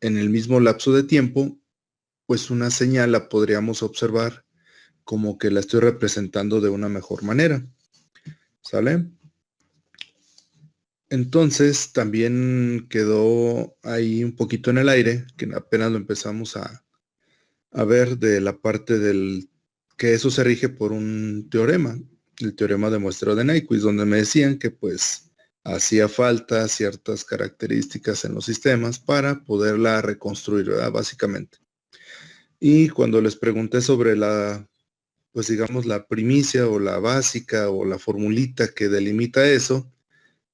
en el mismo lapso de tiempo, pues una señal la podríamos observar como que la estoy representando de una mejor manera. ¿Sale? Entonces también quedó ahí un poquito en el aire, que apenas lo empezamos a ver de la parte del que eso se rige por un teorema, el teorema de muestreo de Nyquist, donde me decían que pues hacía falta ciertas características en los sistemas para poderla reconstruir, ¿verdad? Básicamente. Y cuando les pregunté sobre la, pues digamos, la primicia o la básica o la formulita que delimita eso,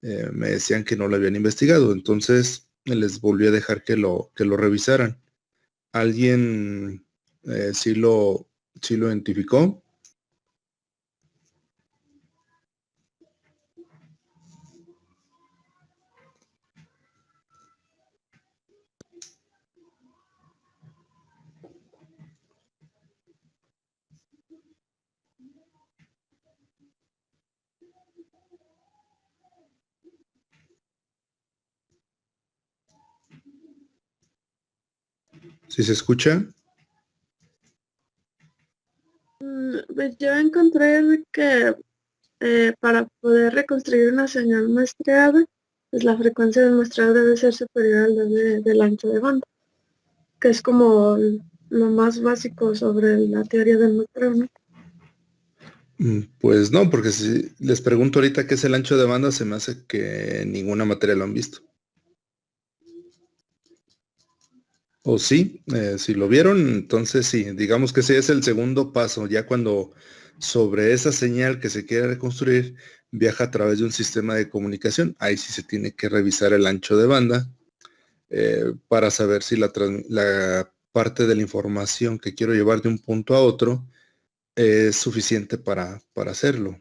me decían que no lo habían investigado. Entonces les volví a dejar que lo revisaran. ¿Alguien sí lo identificó? ¿Sí se escucha? Pues yo encontré que para poder reconstruir una señal muestreada, pues la frecuencia del muestreo debe ser superior al del ancho de banda, que es como lo más básico sobre la teoría del muestreo, ¿no? Pues no, porque si les pregunto ahorita qué es el ancho de banda, se me hace que ninguna materia lo han visto. O sí, si lo vieron, entonces sí, digamos que ese es el segundo paso, ya cuando sobre esa señal que se quiere reconstruir viaja a través de un sistema de comunicación, ahí sí se tiene que revisar el ancho de banda para saber si la parte de la información que quiero llevar de un punto a otro es suficiente para hacerlo.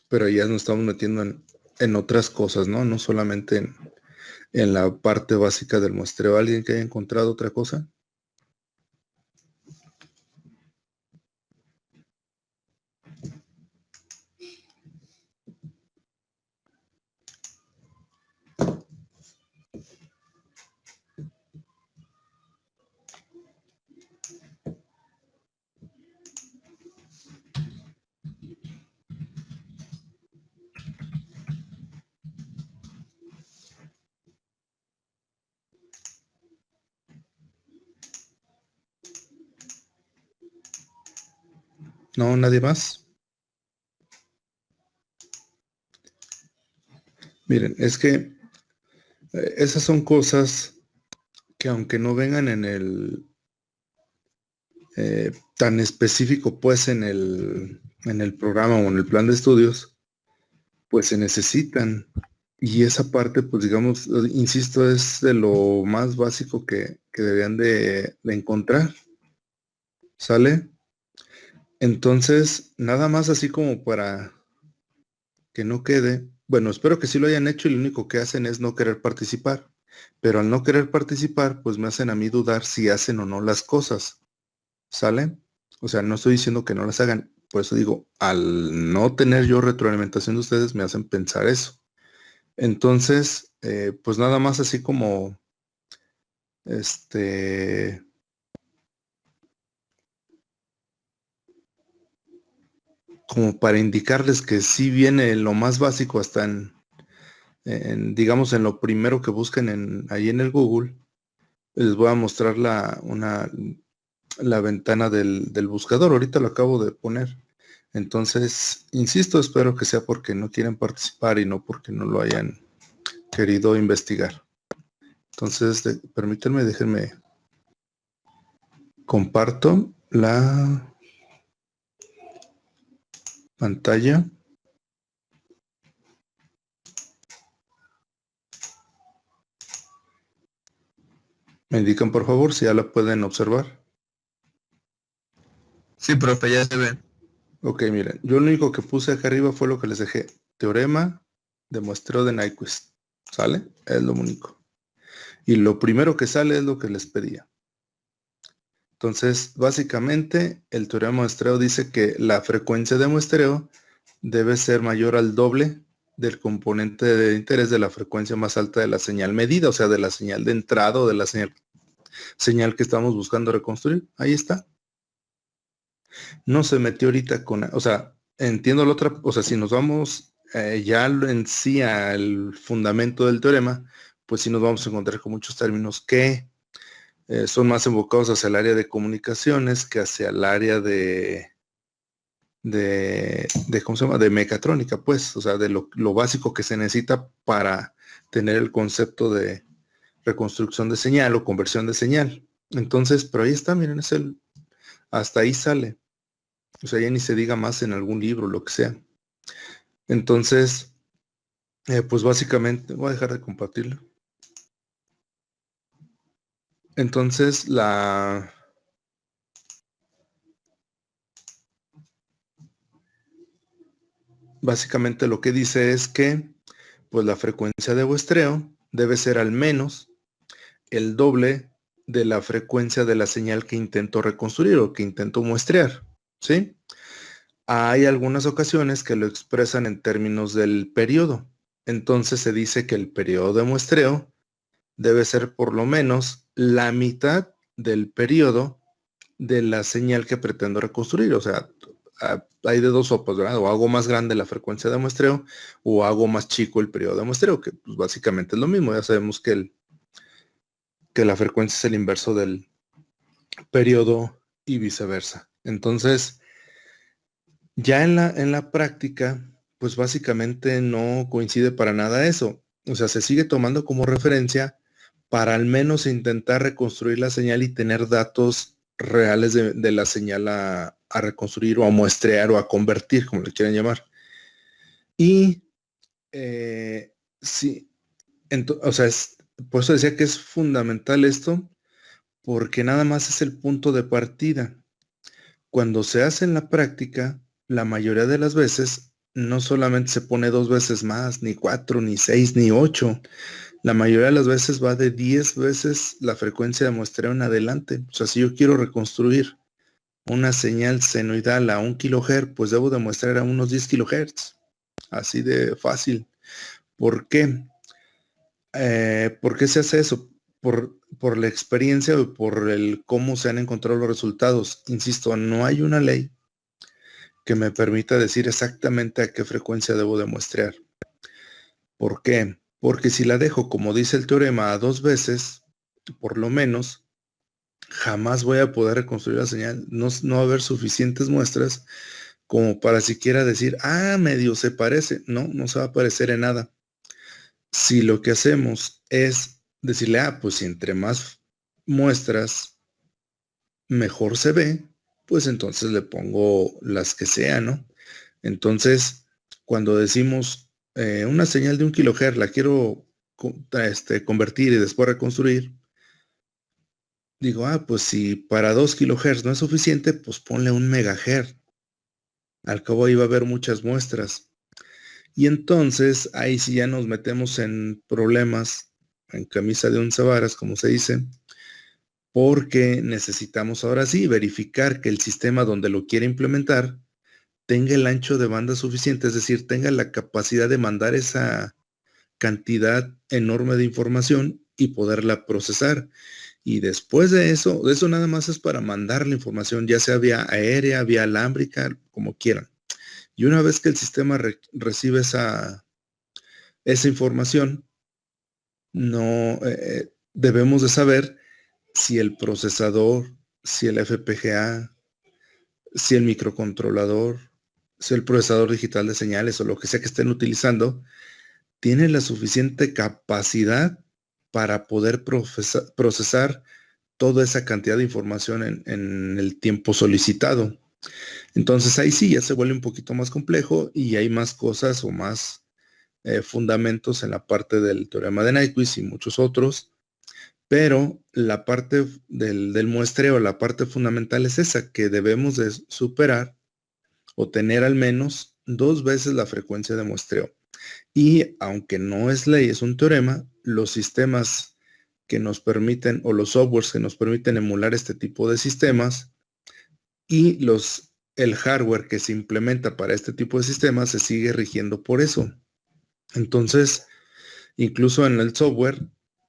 Pero ya nos estamos metiendo en otras cosas, ¿no? No solamente en la parte básica del muestreo. ¿Alguien que haya encontrado otra cosa? No, nadie más. Miren, es que esas son cosas que aunque no vengan en el tan específico pues en el programa o en el plan de estudios, pues se necesitan. Y esa parte, pues digamos, insisto, es de lo más básico que deberían de encontrar. ¿Sale? Entonces, nada más así como para que no quede. Bueno, espero que sí lo hayan hecho y lo único que hacen es no querer participar. Pero al no querer participar, pues me hacen a mí dudar si hacen o no las cosas. ¿Sale? O sea, no estoy diciendo que no las hagan. Por eso digo, al no tener yo retroalimentación de ustedes, me hacen pensar eso. Entonces, pues nada más así como, este, como para indicarles que sí viene lo más básico hasta digamos, en lo primero que busquen ahí en el Google. Les voy a mostrar la ventana del buscador. Ahorita lo acabo de poner. Entonces, insisto, espero que sea porque no quieren participar y no porque no lo hayan querido investigar. Entonces, permítanme, déjenme comparto la pantalla. Me indican por favor si ya la pueden observar. Sí, profe, ya se ve. Ok, miren, yo lo único que puse acá arriba fue lo que les dejé. Teorema de muestreo de Nyquist. ¿Sale? Es lo único. Y lo primero que sale es lo que les pedía. Entonces, básicamente, el teorema de muestreo dice que la frecuencia de muestreo debe ser mayor al doble del componente de interés de la frecuencia más alta de la señal medida, o sea, de la señal de entrada o de la señal que estamos buscando reconstruir. Ahí está. No se metió ahorita con, o sea, entiendo la otra, o sea, si nos vamos ya en sí al fundamento del teorema, pues sí nos vamos a encontrar con muchos términos que son más enfocados hacia el área de comunicaciones que hacia el área ¿cómo se llama? De mecatrónica, pues, o sea, de lo básico que se necesita para tener el concepto de reconstrucción de señal o conversión de señal. Entonces, pero ahí está, miren, hasta ahí sale. O sea, ya ni se diga más en algún libro, lo que sea. Entonces, pues básicamente, voy a dejar de compartirlo. Entonces, básicamente lo que dice es que, pues la frecuencia de muestreo debe ser al menos el doble de la frecuencia de la señal que intento reconstruir o que intento muestrear, ¿sí? Hay algunas ocasiones que lo expresan en términos del periodo. Entonces se dice que el periodo de muestreo debe ser por lo menos la mitad del periodo de la señal que pretendo reconstruir. O sea, hay de dos sopas, ¿verdad? O hago más grande la frecuencia de muestreo o hago más chico el periodo de muestreo, que pues, básicamente es lo mismo. Ya sabemos que la frecuencia es el inverso del periodo y viceversa. Entonces, ya en la práctica, pues básicamente no coincide para nada eso. O sea, se sigue tomando como referencia para al menos intentar reconstruir la señal y tener datos reales de la señal a reconstruir o a muestrear o a convertir, como le quieran llamar. Y sí, o sea, por eso decía que es fundamental esto, porque nada más es el punto de partida. Cuando se hace en la práctica, la mayoría de las veces no solamente se pone 2 veces más, ni 4, ni 6, ni 8. La mayoría de las veces va de 10 veces la frecuencia de muestreo en adelante. O sea, si yo quiero reconstruir una señal senoidal a 1 kHz, pues debo demostrar a unos 10 kHz. Así de fácil. ¿Por qué? ¿Por qué se hace eso? Por la experiencia o por el cómo se han encontrado los resultados. Insisto, no hay una ley que me permita decir exactamente a qué frecuencia debo de muestrear. ¿Por qué? Porque si la dejo, como dice el teorema, a 2 veces, por lo menos, jamás voy a poder reconstruir la señal. No va a haber suficientes muestras como para siquiera decir, medio se parece. No, no se va a parecer en nada. Si lo que hacemos es decirle, pues si entre más muestras, mejor se ve, pues entonces le pongo las que sean, ¿no? Entonces, cuando decimos una señal de 1 kHz la quiero convertir y después reconstruir, digo, pues si para 2 kHz no es suficiente, pues ponle 1 MHz. Al cabo ahí va a haber muchas muestras. Y entonces ahí sí ya nos metemos en problemas, en camisa de 11 varas, como se dice, porque necesitamos ahora sí verificar que el sistema donde lo quiere implementar tenga el ancho de banda suficiente, es decir, tenga la capacidad de mandar esa cantidad enorme de información y poderla procesar. Y después de eso nada más es para mandar la información, ya sea vía aérea, vía alámbrica, como quieran. Y una vez que el sistema recibe esa información, no debemos de saber si el procesador, si el FPGA, si el microcontrolador, si el procesador digital de señales o lo que sea que estén utilizando, tiene la suficiente capacidad para poder procesar toda esa cantidad de información en el tiempo solicitado. Entonces ahí sí ya se vuelve un poquito más complejo y hay más cosas o más fundamentos en la parte del teorema de Nyquist y muchos otros, pero la parte del muestreo, la parte fundamental es esa, que debemos de superar o tener al menos 2 veces la frecuencia de muestreo. Y aunque no es ley, es un teorema, los sistemas que nos permiten o los softwares que nos permiten emular este tipo de sistemas y el hardware que se implementa para este tipo de sistemas se sigue rigiendo por eso. Entonces, incluso en el software,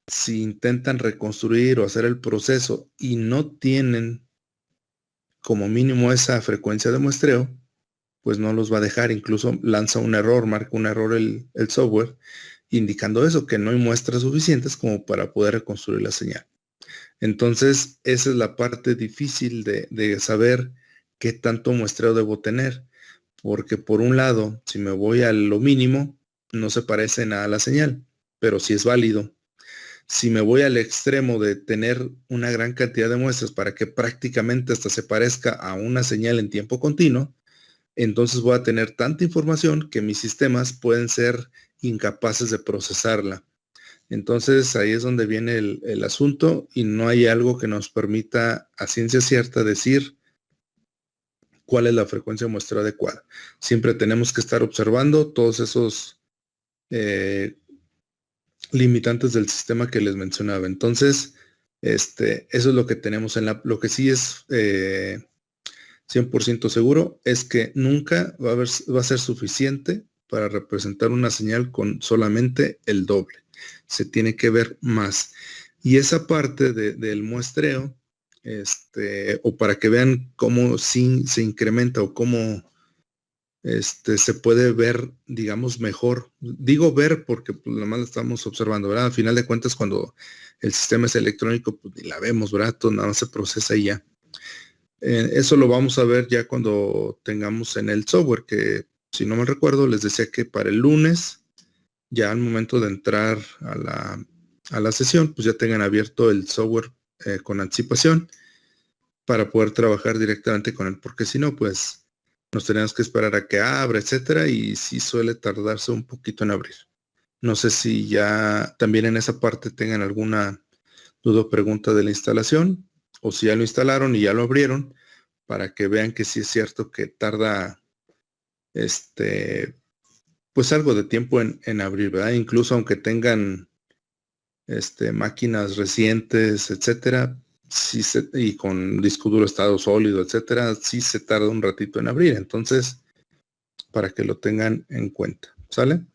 si intentan reconstruir o hacer el proceso y no tienen como mínimo esa frecuencia de muestreo, pues no los va a dejar. Incluso lanza un error, marca un error el software, indicando eso, que no hay muestras suficientes como para poder reconstruir la señal. Entonces, esa es la parte difícil de saber qué tanto muestreo debo tener. Porque por un lado, si me voy a lo mínimo, no se parece nada a la señal, pero sí es válido. Si me voy al extremo de tener una gran cantidad de muestras para que prácticamente hasta se parezca a una señal en tiempo continuo, entonces voy a tener tanta información que mis sistemas pueden ser incapaces de procesarla. Entonces ahí es donde viene el asunto y no hay algo que nos permita a ciencia cierta decir cuál es la frecuencia de muestreo adecuada. Siempre tenemos que estar observando todos esos limitantes del sistema que les mencionaba. Entonces, eso es lo que tenemos lo que sí es 100% seguro es que nunca va a ser suficiente para representar una señal con solamente el doble. Se tiene que ver más. Y esa parte del muestreo, o para que vean cómo se incrementa o cómo se puede ver, digamos, mejor. Digo ver porque pues, nada más la estamos observando, ¿verdad? Al final de cuentas, cuando el sistema es electrónico, pues ni la vemos, ¿verdad? Todo nada más se procesa y ya. Eso lo vamos a ver ya cuando tengamos en el software, que si no me recuerdo, les decía que para el lunes, ya al momento de entrar a la sesión, pues ya tengan abierto el software con anticipación para poder trabajar directamente con él, porque si no, pues nos tenemos que esperar a que abra, etcétera, y sí suele tardarse un poquito en abrir. No sé si ya también en esa parte tengan alguna duda o pregunta de la instalación, o si ya lo instalaron y ya lo abrieron, para que vean que sí es cierto que tarda pues algo de tiempo en abrir, ¿verdad? Incluso aunque tengan máquinas recientes, etcétera, sí y con disco duro estado sólido, etcétera, sí se tarda un ratito en abrir. Entonces, para que lo tengan en cuenta, ¿sale?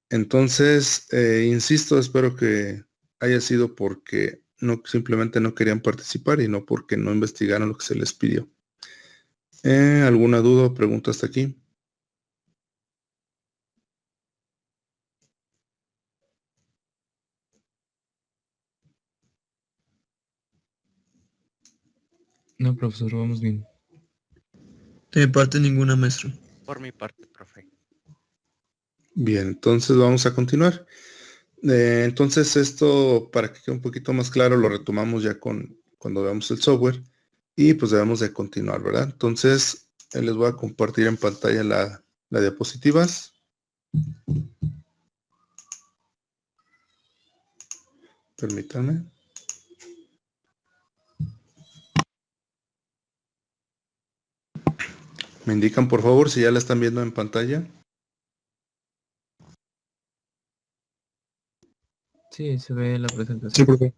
Entonces, insisto, espero que haya sido porque simplemente no querían participar y no porque no investigaron lo que se les pidió. ¿Alguna duda o pregunta hasta aquí? No, profesor, vamos bien. De mi parte ninguna, maestro. Por mi parte, profe. Bien, entonces vamos a continuar. Entonces esto, para que quede un poquito más claro, lo retomamos ya cuando veamos el software y pues debemos de continuar, ¿verdad? Entonces les voy a compartir en pantalla la diapositivas. Permítanme. Me indican por favor si ya la están viendo en pantalla. Sí, se ve la presentación. Sí, profe.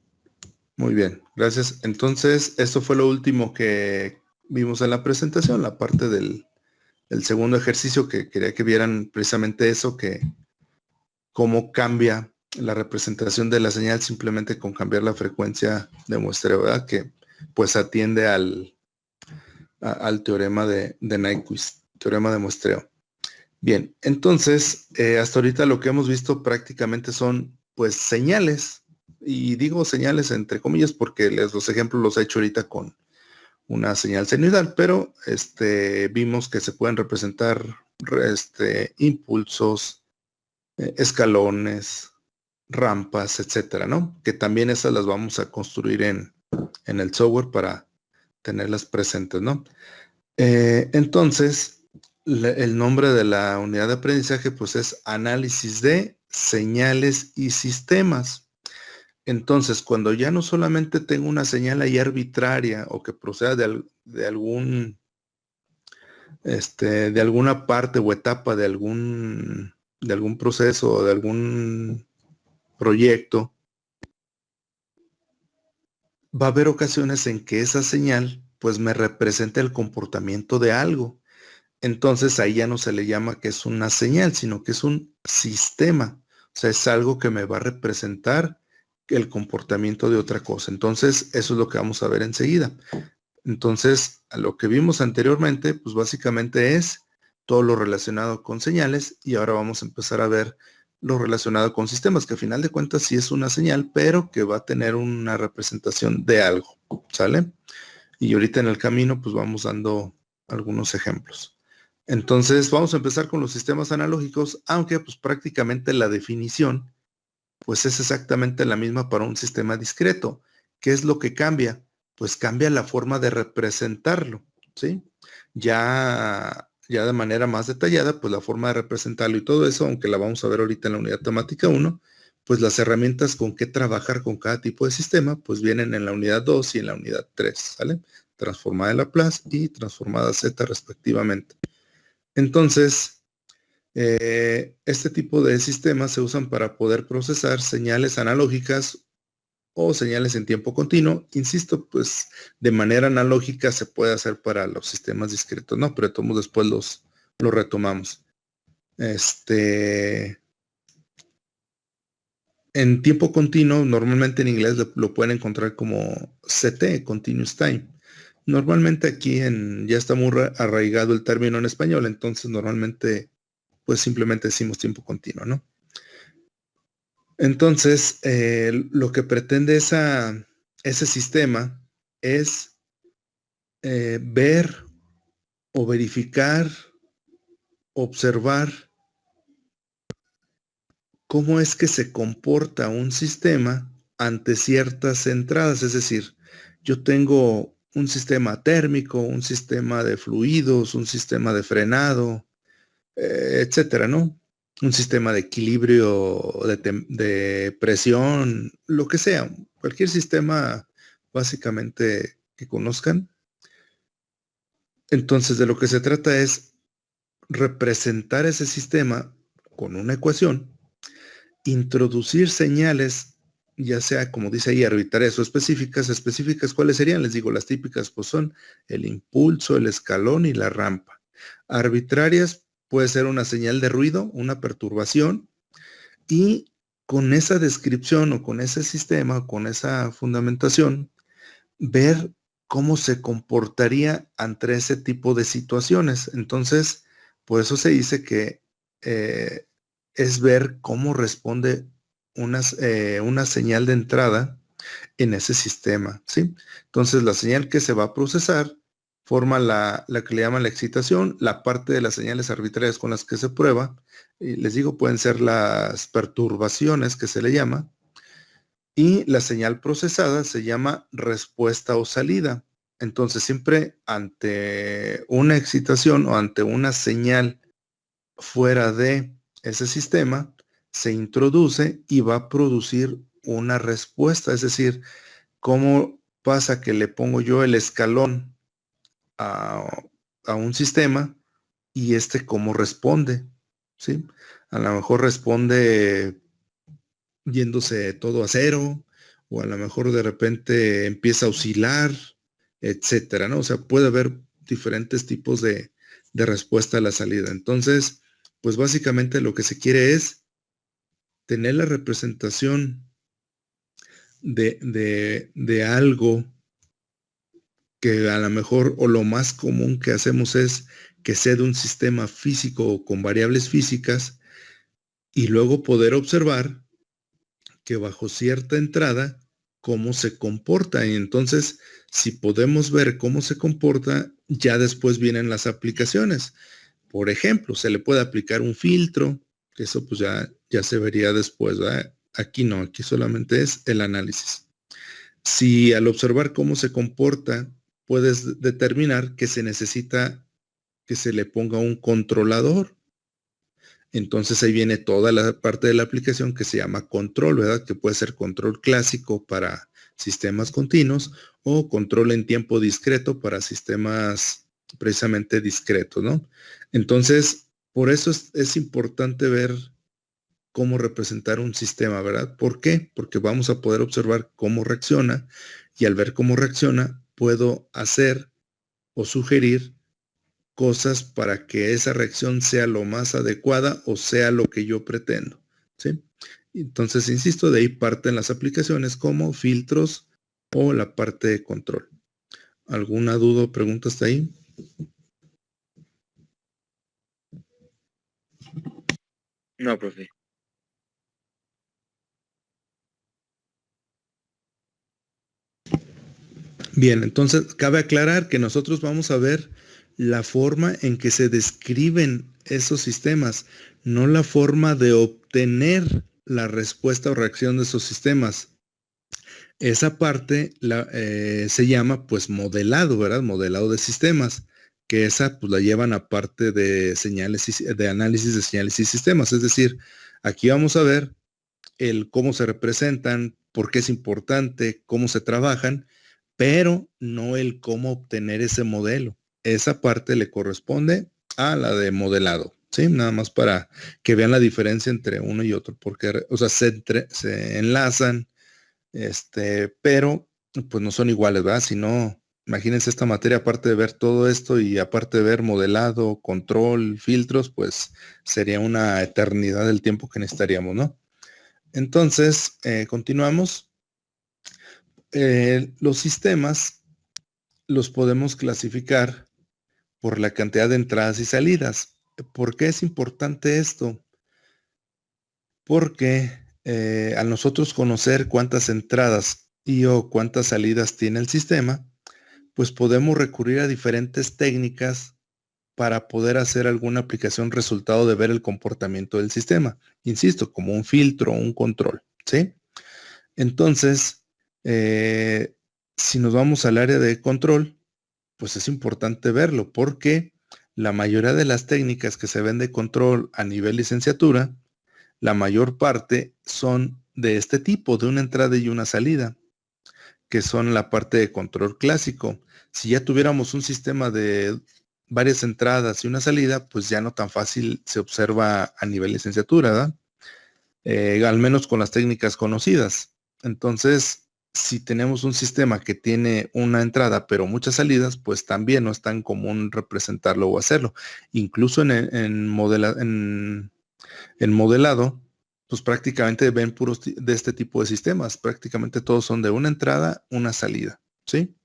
Muy bien, gracias. Entonces, esto fue lo último que vimos en la presentación, la parte del segundo ejercicio, que quería que vieran precisamente eso, que cómo cambia la representación de la señal simplemente con cambiar la frecuencia de muestreo, ¿verdad? Que pues atiende al teorema de Nyquist, teorema de muestreo. Bien, entonces, hasta ahorita lo que hemos visto prácticamente son pues señales, y digo señales entre comillas porque los ejemplos los he hecho ahorita con una señal senoidal, pero vimos que se pueden representar impulsos, escalones, rampas, etcétera, ¿no? Que también esas las vamos a construir en el software para tenerlas presentes, ¿no? Entonces, el nombre de la unidad de aprendizaje pues es análisis de señales y sistemas. Entonces, cuando ya no solamente tengo una señal ahí arbitraria o que proceda de alguna parte o etapa de algún proceso o de algún proyecto, va a haber ocasiones en que esa señal pues me representa el comportamiento de algo. entonces ahí ya no se le llama que es una señal, sino que es un sistema. O sea, es algo que me va a representar el comportamiento de otra cosa. Entonces, eso es lo que vamos a ver enseguida. Entonces, a lo que vimos anteriormente, pues básicamente es todo lo relacionado con señales, y ahora vamos a empezar a ver lo relacionado con sistemas, que al final de cuentas sí es una señal, pero que va a tener una representación de algo, ¿sale? Y ahorita en el camino, pues vamos dando algunos ejemplos. Entonces, vamos a empezar con los sistemas analógicos, aunque pues prácticamente la definición pues es exactamente la misma para un sistema discreto. ¿Qué es lo que cambia? Pues cambia la forma de representarlo, ¿sí? Ya de manera más detallada, pues la forma de representarlo y todo eso, aunque la vamos a ver ahorita en la unidad temática 1, pues las herramientas con que trabajar con cada tipo de sistema, pues vienen en la unidad 2 y en la unidad 3, ¿sale? Transformada en Laplace y transformada Z respectivamente. Entonces, este tipo de sistemas se usan para poder procesar señales analógicas o señales en tiempo continuo. Insisto, pues de manera analógica se puede hacer para los sistemas discretos, ¿no? Pero todos después los retomamos. En tiempo continuo, normalmente en inglés lo pueden encontrar como CT, Continuous Time. Normalmente aquí ya está muy arraigado el término en español, entonces normalmente pues simplemente decimos tiempo continuo, ¿no? Entonces, lo que pretende ese sistema es ver o verificar, observar cómo es que se comporta un sistema ante ciertas entradas. Es decir, yo tengo un sistema térmico, un sistema de fluidos, un sistema de frenado, etcétera, ¿no? Un sistema de equilibrio de presión, lo que sea, cualquier sistema básicamente que conozcan. Entonces, de lo que se trata es representar ese sistema con una ecuación, introducir señales, ya sea, como dice ahí, arbitrarias o específicas. Específicas, ¿cuáles serían? Les digo, las típicas pues son el impulso, el escalón y la rampa. Arbitrarias puede ser una señal de ruido, una perturbación, y con esa descripción o con ese sistema o con esa fundamentación, ver cómo se comportaría ante ese tipo de situaciones. Entonces, por eso se dice que es ver cómo responde una señal de entrada en ese sistema, ¿sí? Entonces, la señal que se va a procesar forma la que le llaman la excitación, la parte de las señales arbitrarias con las que se prueba. Y les digo, pueden ser las perturbaciones que se le llama, y la señal procesada se llama respuesta o salida. Entonces, siempre ante una excitación o ante una señal fuera de ese sistema, se introduce y va a producir una respuesta. Es decir, ¿cómo pasa que le pongo yo el escalón a un sistema y cómo responde? ¿Sí? A lo mejor responde yéndose todo a cero, o a lo mejor de repente empieza a oscilar, etcétera, ¿no? O sea, puede haber diferentes tipos de respuesta a la salida. Entonces, pues básicamente lo que se quiere es tener la representación de algo que a lo mejor, o lo más común que hacemos es que sea de un sistema físico con variables físicas, y luego poder observar que bajo cierta entrada, cómo se comporta. Y entonces, si podemos ver cómo se comporta, ya después vienen las aplicaciones. Por ejemplo, se le puede aplicar un filtro, que eso pues ya se vería después, ¿verdad? Aquí no, aquí solamente es el análisis. Si al observar cómo se comporta, puedes determinar que se necesita que se le ponga un controlador. Entonces ahí viene toda la parte de la aplicación que se llama control, ¿verdad? Que puede ser control clásico para sistemas continuos o control en tiempo discreto para sistemas precisamente discretos, ¿no? Entonces, por eso es importante ver cómo representar un sistema, ¿verdad? ¿Por qué? Porque vamos a poder observar cómo reacciona, y al ver cómo reacciona, puedo hacer o sugerir cosas para que esa reacción sea lo más adecuada o sea lo que yo pretendo, ¿sí? Entonces, insisto, de ahí parten las aplicaciones como filtros o la parte de control. ¿Alguna duda o pregunta hasta ahí? No, profe. Bien, entonces cabe aclarar que nosotros vamos a ver la forma en que se describen esos sistemas, no la forma de obtener la respuesta o reacción de esos sistemas. Esa parte se llama pues modelado, ¿verdad? Modelado de sistemas, que esa pues la llevan aparte de señales de análisis de señales y sistemas. Es decir, aquí vamos a ver el cómo se representan, por qué es importante, cómo se trabajan, pero no el cómo obtener ese modelo. Esa parte le corresponde a la de modelado, ¿sí? Nada más para que vean la diferencia entre uno y otro, porque, o sea, se enlazan, pero pues no son iguales, ¿verdad? Si no, imagínense esta materia, aparte de ver todo esto y aparte de ver modelado, control, filtros, pues sería una eternidad del tiempo que necesitaríamos, ¿no? Entonces, continuamos. Los sistemas los podemos clasificar por la cantidad de entradas y salidas. ¿Por qué es importante esto? Porque al nosotros conocer cuántas entradas y o cuántas salidas tiene el sistema, pues podemos recurrir a diferentes técnicas para poder hacer alguna aplicación resultado de ver el comportamiento del sistema. Insisto, como un filtro o un control, ¿sí? Entonces, si nos vamos al área de control, pues es importante verlo porque la mayoría de las técnicas que se ven de control a nivel licenciatura, la mayor parte son de este tipo, de una entrada y una salida, que son la parte de control clásico. Si ya tuviéramos un sistema de varias entradas y una salida, pues ya no tan fácil se observa a nivel licenciatura, ¿verdad? Al menos con las técnicas conocidas. Entonces, si tenemos un sistema que tiene una entrada pero muchas salidas, pues también no es tan común representarlo o hacerlo. Incluso en modelado, pues prácticamente ven puros de este tipo de sistemas. Prácticamente todos son de una entrada, una salida, ¿sí?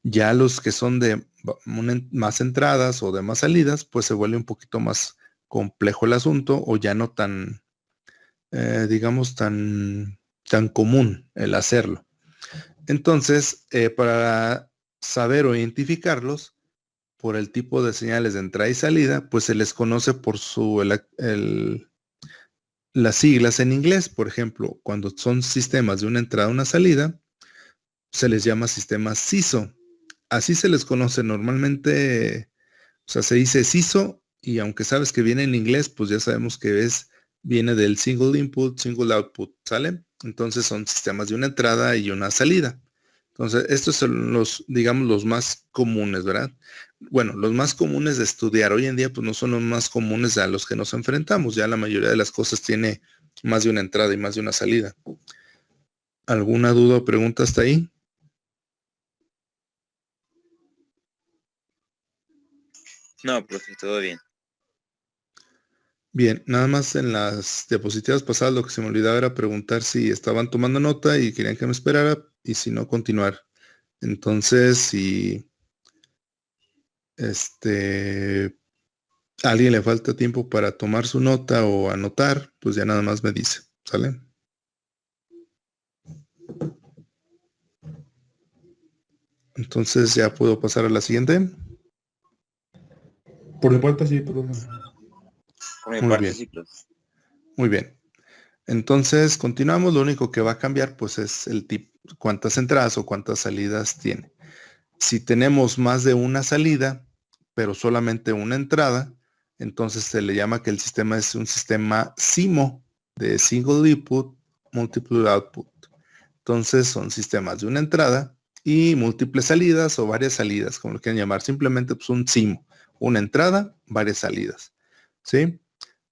Ya los que son de más entradas o de más salidas, pues se vuelve un poquito más complejo el asunto o ya no tan, digamos, tan común el hacerlo. Entonces, para saber o identificarlos por el tipo de señales de entrada y salida, pues se les conoce por las siglas en inglés. Por ejemplo, cuando son sistemas de una entrada y una salida, se les llama sistemas SISO. Así se les conoce normalmente, o sea, se dice SISO y aunque sabes que viene en inglés, pues ya sabemos que viene del single input, single output, ¿sale? Entonces son sistemas de una entrada y una salida. Entonces, estos son los, digamos, los más comunes, ¿verdad? Bueno, los más comunes de estudiar hoy en día, pues no son los más comunes a los que nos enfrentamos. Ya la mayoría de las cosas tiene más de una entrada y más de una salida. ¿Alguna duda o pregunta hasta ahí? No, profe, todo bien. Bien, nada más en las diapositivas pasadas lo que se me olvidaba era preguntar si estaban tomando nota y querían que me esperara y si no, continuar. Entonces, si a alguien le falta tiempo para tomar su nota o anotar, pues ya nada más me dice, ¿sale? Entonces ya puedo pasar a la siguiente. Por mi parte, sí, perdón. Por mi Muy parte, bien. sí, profe. Muy bien. Entonces, continuamos. Lo único que va a cambiar, pues, es el tipo, cuántas entradas o cuántas salidas tiene. Si tenemos más de una salida, pero solamente una entrada, entonces se le llama que el sistema es un sistema SIMO, de Single Input, Multiple Output. Entonces son sistemas de una entrada y múltiples salidas o varias salidas, como lo quieran llamar. Simplemente pues un SIMO, una entrada, varias salidas. ¿Sí?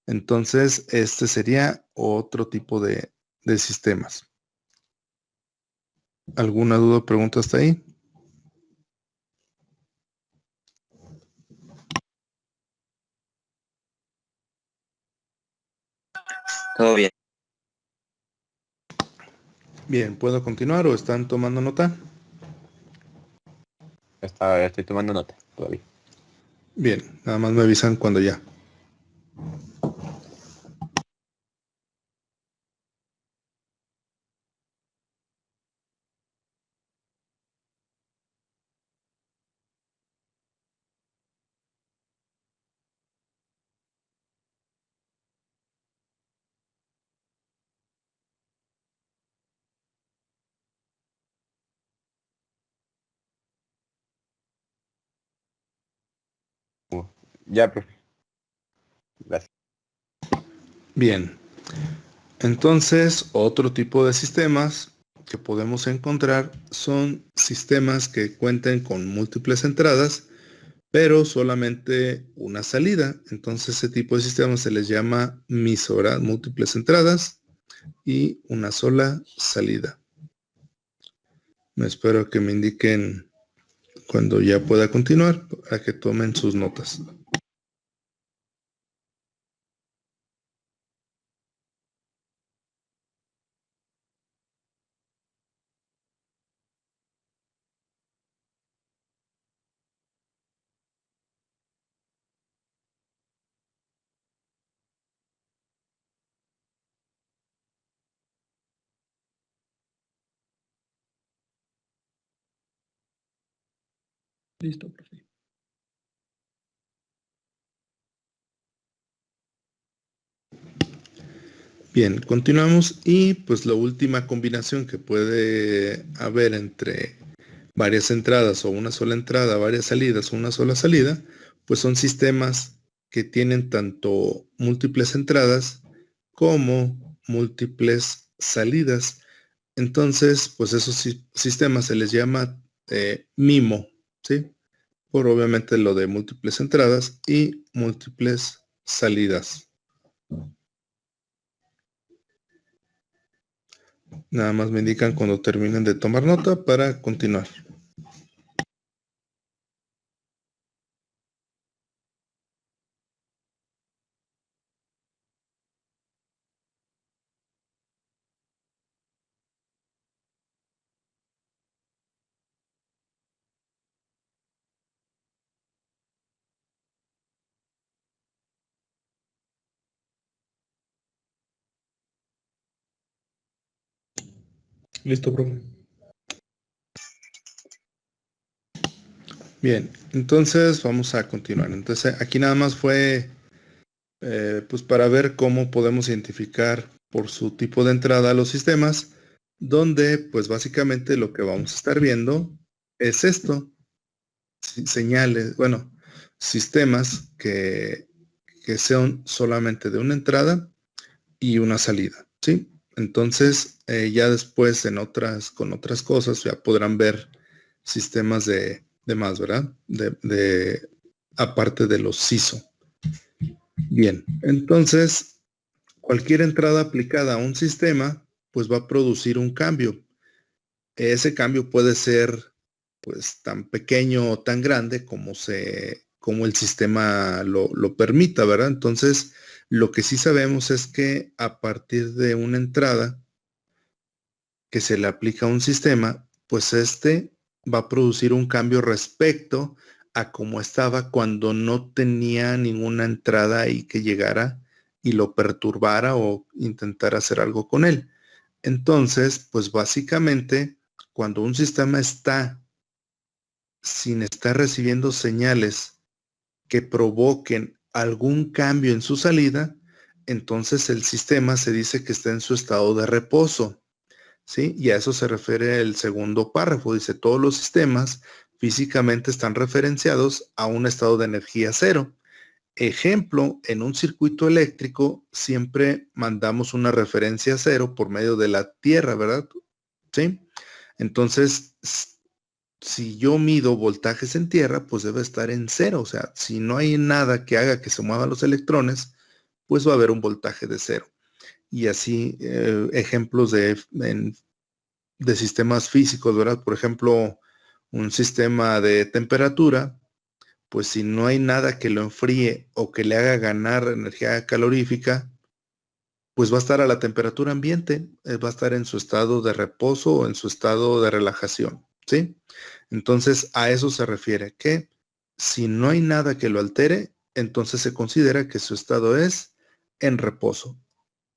Entonces, este sería otro tipo de sistemas. ¿Alguna duda o pregunta hasta ahí? Todo bien. Bien, ¿puedo continuar o están tomando nota? Estoy tomando nota todavía. Bien, nada más me avisan cuando ya. Ya, profe. Gracias. Bien, entonces otro tipo de sistemas que podemos encontrar son sistemas que cuenten con múltiples entradas, pero solamente una salida. Entonces ese tipo de sistemas se les llama MISO, ¿verdad? Múltiples entradas y una sola salida. Me espero que me indiquen cuando ya pueda continuar para que tomen sus notas. Listo, profe. Bien, continuamos y pues la última combinación que puede haber entre varias entradas o una sola entrada, varias salidas o una sola salida, pues son sistemas que tienen tanto múltiples entradas como múltiples salidas. Entonces, pues esos sistemas se les llama MIMO, ¿sí? Por obviamente lo de múltiples entradas y múltiples salidas. Nada más me indican cuando terminen de tomar nota para continuar. Listo, profe. Bien, entonces vamos a continuar. Entonces aquí nada más fue pues para ver cómo podemos identificar por su tipo de entrada a los sistemas, donde pues básicamente lo que vamos a estar viendo es esto, señales, bueno, sistemas que sean solamente de una entrada y una salida, ¿sí? Entonces ya después con otras cosas ya podrán ver sistemas de más, ¿verdad? Aparte de los CISO. Bien, entonces cualquier entrada aplicada a un sistema, pues va a producir un cambio. Ese cambio puede ser pues tan pequeño o tan grande como el sistema lo permita, ¿verdad? Entonces, lo que sí sabemos es que a partir de una entrada que se le aplica a un sistema, pues este va a producir un cambio respecto a cómo estaba cuando no tenía ninguna entrada ahí que llegara y lo perturbara o intentara hacer algo con él. Entonces, pues básicamente, cuando un sistema está sin estar recibiendo señales que provoquen algún cambio en su salida, entonces el sistema se dice que está en su estado de reposo, ¿sí? Y a eso se refiere el segundo párrafo. Dice, todos los sistemas físicamente están referenciados a un estado de energía cero. Ejemplo, en un circuito eléctrico siempre mandamos una referencia cero por medio de la tierra, ¿verdad? ¿Sí? Entonces, si yo mido voltajes en tierra, pues debe estar en cero. O sea, si no hay nada que haga que se muevan los electrones, pues va a haber un voltaje de cero. Y así ejemplos de sistemas físicos, ¿verdad? Por ejemplo, un sistema de temperatura, pues si no hay nada que lo enfríe o que le haga ganar energía calorífica, pues va a estar a la temperatura ambiente, va a estar en su estado de reposo o en su estado de relajación, ¿sí? Entonces, a eso se refiere, que si no hay nada que lo altere, entonces se considera que su estado es en reposo.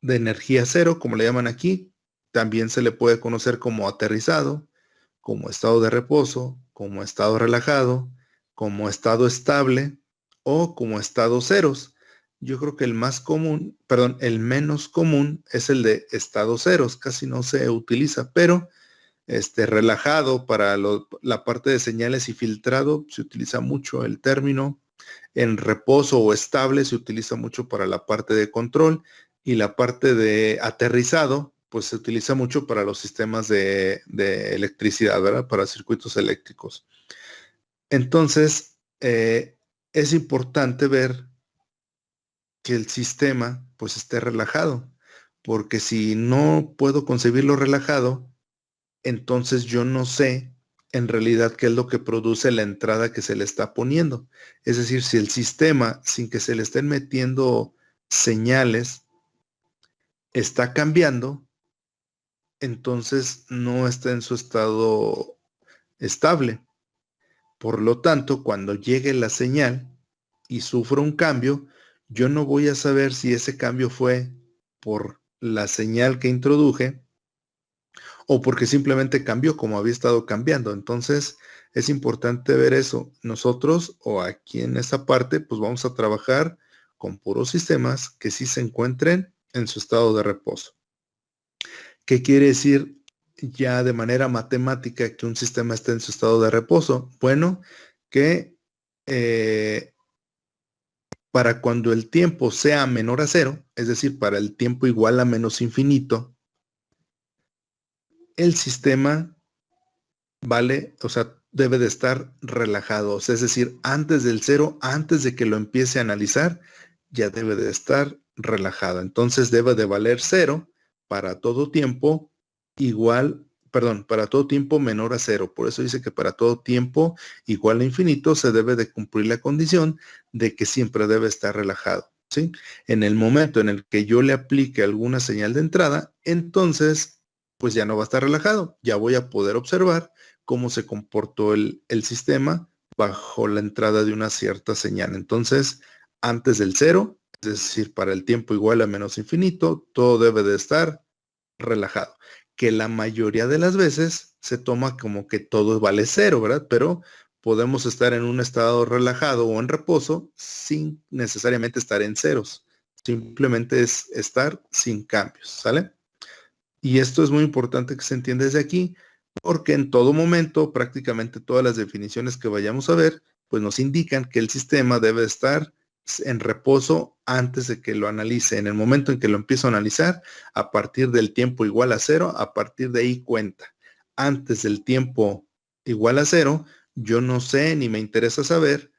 De energía cero, como le llaman aquí, también se le puede conocer como aterrizado, como estado de reposo, como estado relajado, como estado estable o como estado ceros. Yo creo que el más común, perdón, el menos común es el de estado ceros, casi no se utiliza, pero relajado para la parte de señales y filtrado se utiliza mucho el término. En reposo o estable se utiliza mucho para la parte de control y la parte de aterrizado pues se utiliza mucho para los sistemas de electricidad, ¿verdad? Para circuitos eléctricos. Entonces, es importante ver que el sistema pues esté relajado, porque si no puedo concebirlo relajado, entonces yo no sé en realidad qué es lo que produce la entrada que se le está poniendo. Es decir, si el sistema, sin que se le estén metiendo señales, está cambiando, entonces no está en su estado estable. Por lo tanto, cuando llegue la señal y sufra un cambio, yo no voy a saber si ese cambio fue por la señal que introduje o porque simplemente cambió como había estado cambiando. Entonces, es importante ver eso. Nosotros o aquí en esa parte, pues vamos a trabajar con puros sistemas que sí se encuentren en su estado de reposo. ¿Qué quiere decir ya de manera matemática que un sistema esté en su estado de reposo? Bueno, que para cuando el tiempo sea menor a cero, es decir, para el tiempo igual a menos infinito, el sistema debe de estar relajado. O sea, es decir, antes del cero, antes de que lo empiece a analizar, ya debe de estar relajado. Entonces debe de valer cero para todo tiempo para todo tiempo menor a cero. Por eso dice que para todo tiempo igual a infinito se debe de cumplir la condición de que siempre debe estar relajado, ¿sí? En el momento en el que yo le aplique alguna señal de entrada, entonces pues ya no va a estar relajado. Ya voy a poder observar cómo se comportó el sistema bajo la entrada de una cierta señal. Entonces, antes del cero, es decir, para el tiempo igual a menos infinito, todo debe de estar relajado. Que la mayoría de las veces se toma como que todo vale cero, ¿verdad? Pero podemos estar en un estado relajado o en reposo sin necesariamente estar en ceros. Simplemente es estar sin cambios, ¿sale? Y esto es muy importante que se entienda desde aquí, porque en todo momento, prácticamente todas las definiciones que vayamos a ver, pues nos indican que el sistema debe estar en reposo antes de que lo analice. En el momento en que lo empiezo a analizar, a partir del tiempo igual a cero, a partir de ahí cuenta. Antes del tiempo igual a cero, yo no sé ni me interesa saber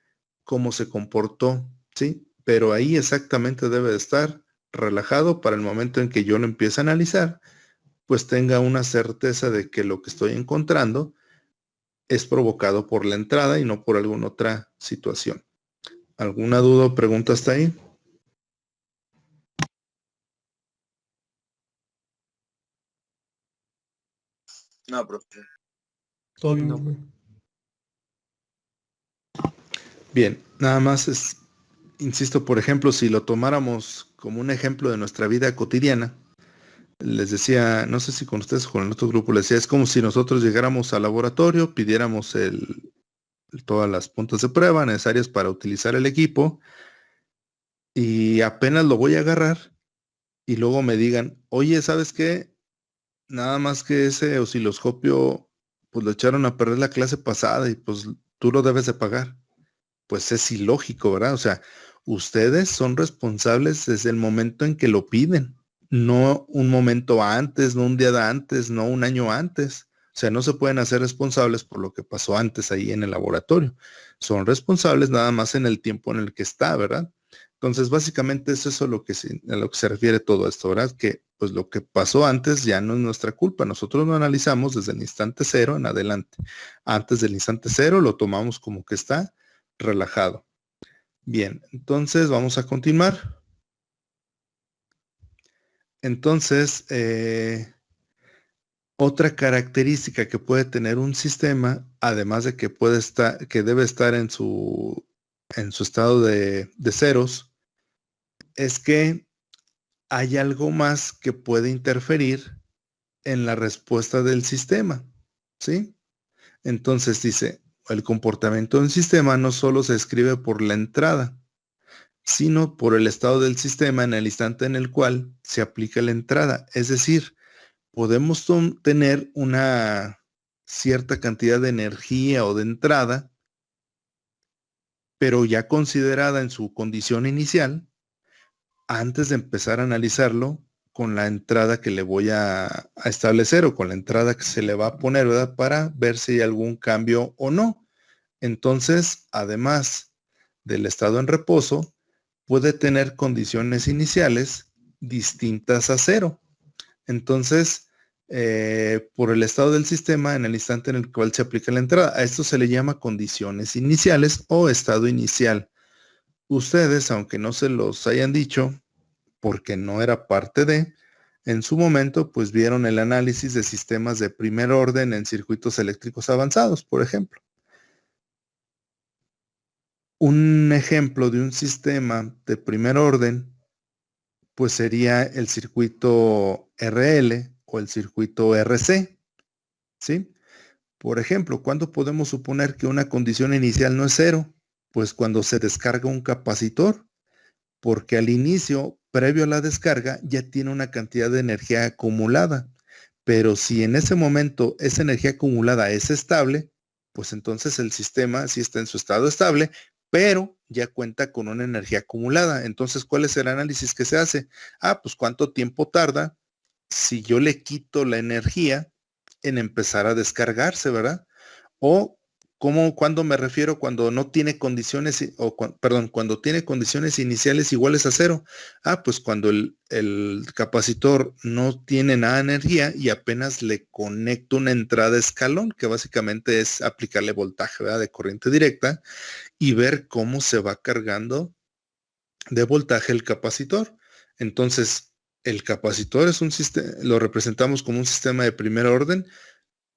cómo se comportó, ¿sí? Pero ahí exactamente debe de estar relajado para el momento en que yo lo empiece a analizar, pues tenga una certeza de que lo que estoy encontrando es provocado por la entrada y no por alguna otra situación. ¿Alguna duda o pregunta hasta ahí? No, profe. Todo bien, No. profe. Bien, nada más insisto, por ejemplo, si lo tomáramos como un ejemplo de nuestra vida cotidiana, les decía, no sé si con ustedes o con el otro grupo, les decía, es como si nosotros llegáramos al laboratorio, pidiéramos todas las puntas de prueba necesarias para utilizar el equipo y apenas lo voy a agarrar y luego me digan, oye, ¿sabes qué? Nada más que ese osciloscopio, pues lo echaron a perder la clase pasada y pues tú lo debes de pagar. Pues es ilógico, ¿verdad? O sea, ustedes son responsables desde el momento en que lo piden, no un momento antes, no un día antes, no un año antes. O sea, no se pueden hacer responsables por lo que pasó antes ahí en el laboratorio. Son responsables nada más en el tiempo en el que está, ¿verdad? Entonces, básicamente es eso a lo que se refiere todo esto, ¿verdad? Que pues lo que pasó antes ya no es nuestra culpa. Nosotros lo analizamos desde el instante cero en adelante. Antes del instante cero lo tomamos como que está relajado. Bien, entonces vamos a continuar. Entonces, otra característica que puede tener un sistema, además de que que debe estar en su estado de ceros, es que hay algo más que puede interferir en la respuesta del sistema, ¿sí? Entonces dice, el comportamiento de un sistema no solo se escribe por la entrada, sino por el estado del sistema en el instante en el cual se aplica la entrada. Es decir, podemos tener una cierta cantidad de energía o de entrada, pero ya considerada en su condición inicial, antes de empezar a analizarlo con la entrada que le voy a establecer o con la entrada que se le va a poner, ¿verdad? Para ver si hay algún cambio o no. Entonces, además del estado en reposo, puede tener condiciones iniciales distintas a cero. Entonces, por el estado del sistema en el instante en el cual se aplica la entrada, a esto se le llama condiciones iniciales o estado inicial. Ustedes, aunque no se los hayan dicho, porque no era parte de, en su momento, pues vieron el análisis de sistemas de primer orden en circuitos eléctricos avanzados, por ejemplo. Un ejemplo de un sistema de primer orden, pues sería el circuito RL o el circuito RC, ¿sí? Por ejemplo, ¿cuándo podemos suponer que una condición inicial no es cero? Pues cuando se descarga un capacitor, porque al inicio, previo a la descarga, ya tiene una cantidad de energía acumulada. Pero si en ese momento esa energía acumulada es estable, pues entonces el sistema sí está en su estado estable, pero ya cuenta con una energía acumulada. Entonces, ¿cuál es el análisis que se hace? Pues cuánto tiempo tarda si yo le quito la energía en empezar a descargarse, ¿verdad? O cuando me refiero cuando no tiene condiciones, cuando tiene condiciones iniciales iguales a cero. Pues cuando el capacitor no tiene nada de energía y apenas le conecto una entrada escalón, que básicamente es aplicarle voltaje, ¿verdad? De corriente directa y ver cómo se va cargando de voltaje el capacitor. Entonces, el capacitor es un sistema, lo representamos como un sistema de primer orden.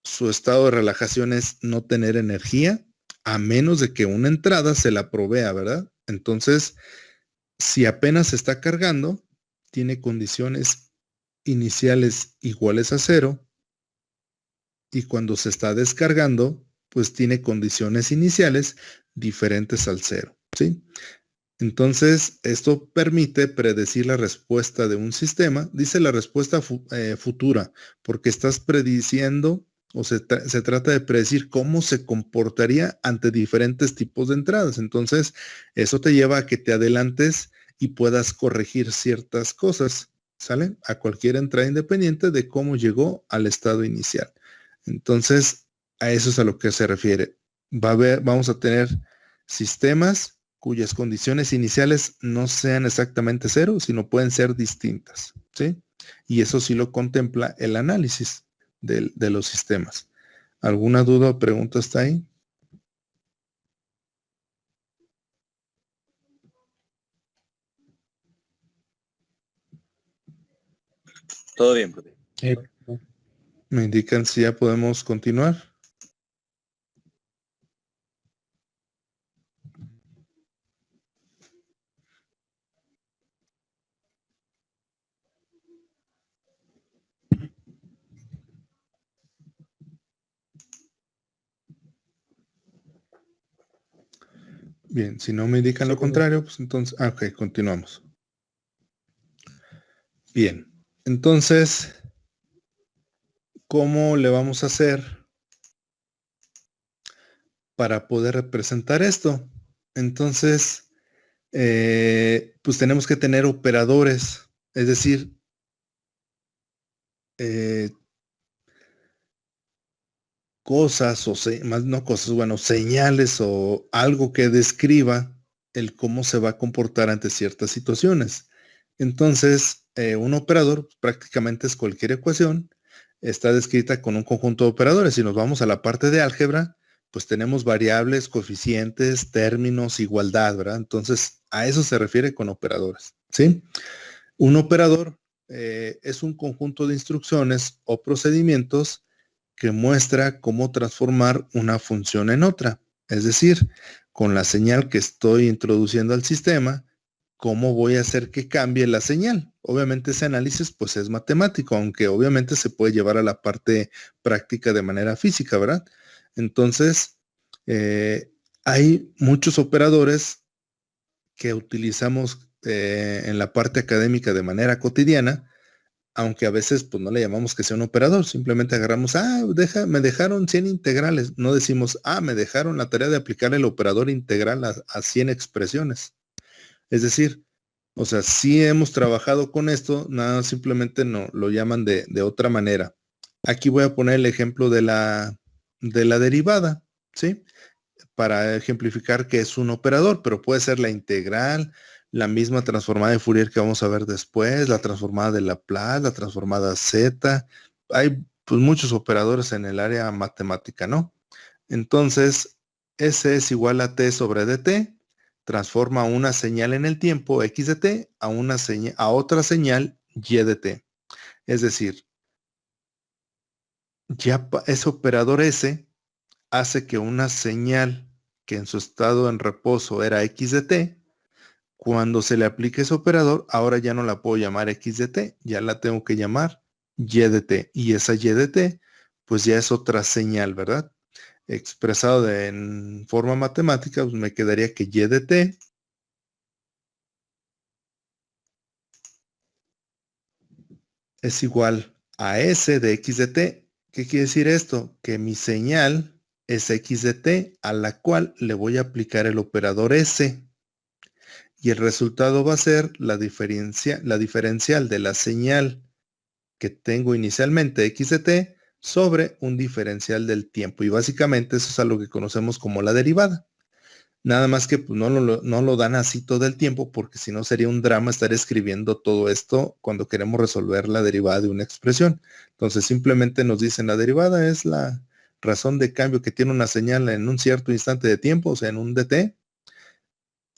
Su estado de relajación es no tener energía, a menos de que una entrada se la provea, ¿verdad? Entonces, si apenas se está cargando, tiene condiciones iniciales iguales a cero, y cuando se está descargando, pues tiene condiciones iniciales diferentes al cero, ¿sí? Entonces, esto permite predecir la respuesta de un sistema. Dice la respuesta futura, porque estás prediciendo o se trata de predecir cómo se comportaría ante diferentes tipos de entradas. Entonces, eso te lleva a que te adelantes y puedas corregir ciertas cosas, ¿sale? A cualquier entrada independiente de cómo llegó al estado inicial. Entonces, a eso es a lo que se refiere. Vamos a tener sistemas cuyas condiciones iniciales no sean exactamente cero, sino pueden ser distintas, ¿sí? Y eso sí lo contempla el análisis de los sistemas. ¿Alguna duda o pregunta hasta ahí? Todo bien, profe. Me indican si ya podemos continuar. Bien, si no me indican lo contrario, pues entonces, ok, continuamos. Bien, entonces, ¿cómo le vamos a hacer para poder representar esto? Entonces, pues tenemos que tener operadores, es decir, cosas o más no cosas, bueno, señales o algo que describa el cómo se va a comportar ante ciertas situaciones. Entonces, un operador prácticamente es cualquier ecuación, está descrita con un conjunto de operadores. Si nos vamos a la parte de álgebra, pues tenemos variables, coeficientes, términos, igualdad, ¿verdad? Entonces, a eso se refiere con operadores, ¿sí? Un operador es un conjunto de instrucciones o procedimientos que muestra cómo transformar una función en otra. Es decir, con la señal que estoy introduciendo al sistema, cómo voy a hacer que cambie la señal. Obviamente ese análisis pues es matemático, aunque obviamente se puede llevar a la parte práctica de manera física, ¿verdad? Entonces, hay muchos operadores que utilizamos en la parte académica de manera cotidiana, aunque a veces pues no le llamamos que sea un operador, simplemente agarramos, me dejaron 100 integrales, no decimos, me dejaron la tarea de aplicar el operador integral a 100 expresiones. Es decir, o sea, sí hemos trabajado con esto, nada, simplemente no lo llaman de otra manera. Aquí voy a poner el ejemplo de la derivada, ¿sí? Para ejemplificar que es un operador, pero puede ser la integral, la misma transformada de Fourier que vamos a ver después, la transformada de Laplace, la transformada Z. Hay pues muchos operadores en el área matemática, ¿no? Entonces, S es igual a T sobre dt, transforma una señal en el tiempo X de T a otra señal Y de T. Es decir, ya ese operador S hace que una señal que en su estado en reposo era X de T, cuando se le aplique ese operador, ahora ya no la puedo llamar X de T, ya la tengo que llamar Y de T. Y esa Y de T, pues ya es otra señal, ¿verdad? Expresado en forma matemática, pues me quedaría que Y de T es igual a S de X de T. ¿Qué quiere decir esto? Que mi señal es X de T, a la cual le voy a aplicar el operador S. Y el resultado va a ser la diferencial de la señal que tengo inicialmente X de T sobre un diferencial del tiempo. Y básicamente eso es a lo que conocemos como la derivada. Nada más que pues, no lo dan así todo el tiempo, porque si no sería un drama estar escribiendo todo esto cuando queremos resolver la derivada de una expresión. Entonces simplemente nos dicen la derivada es la razón de cambio que tiene una señal en un cierto instante de tiempo, o sea, en un dt.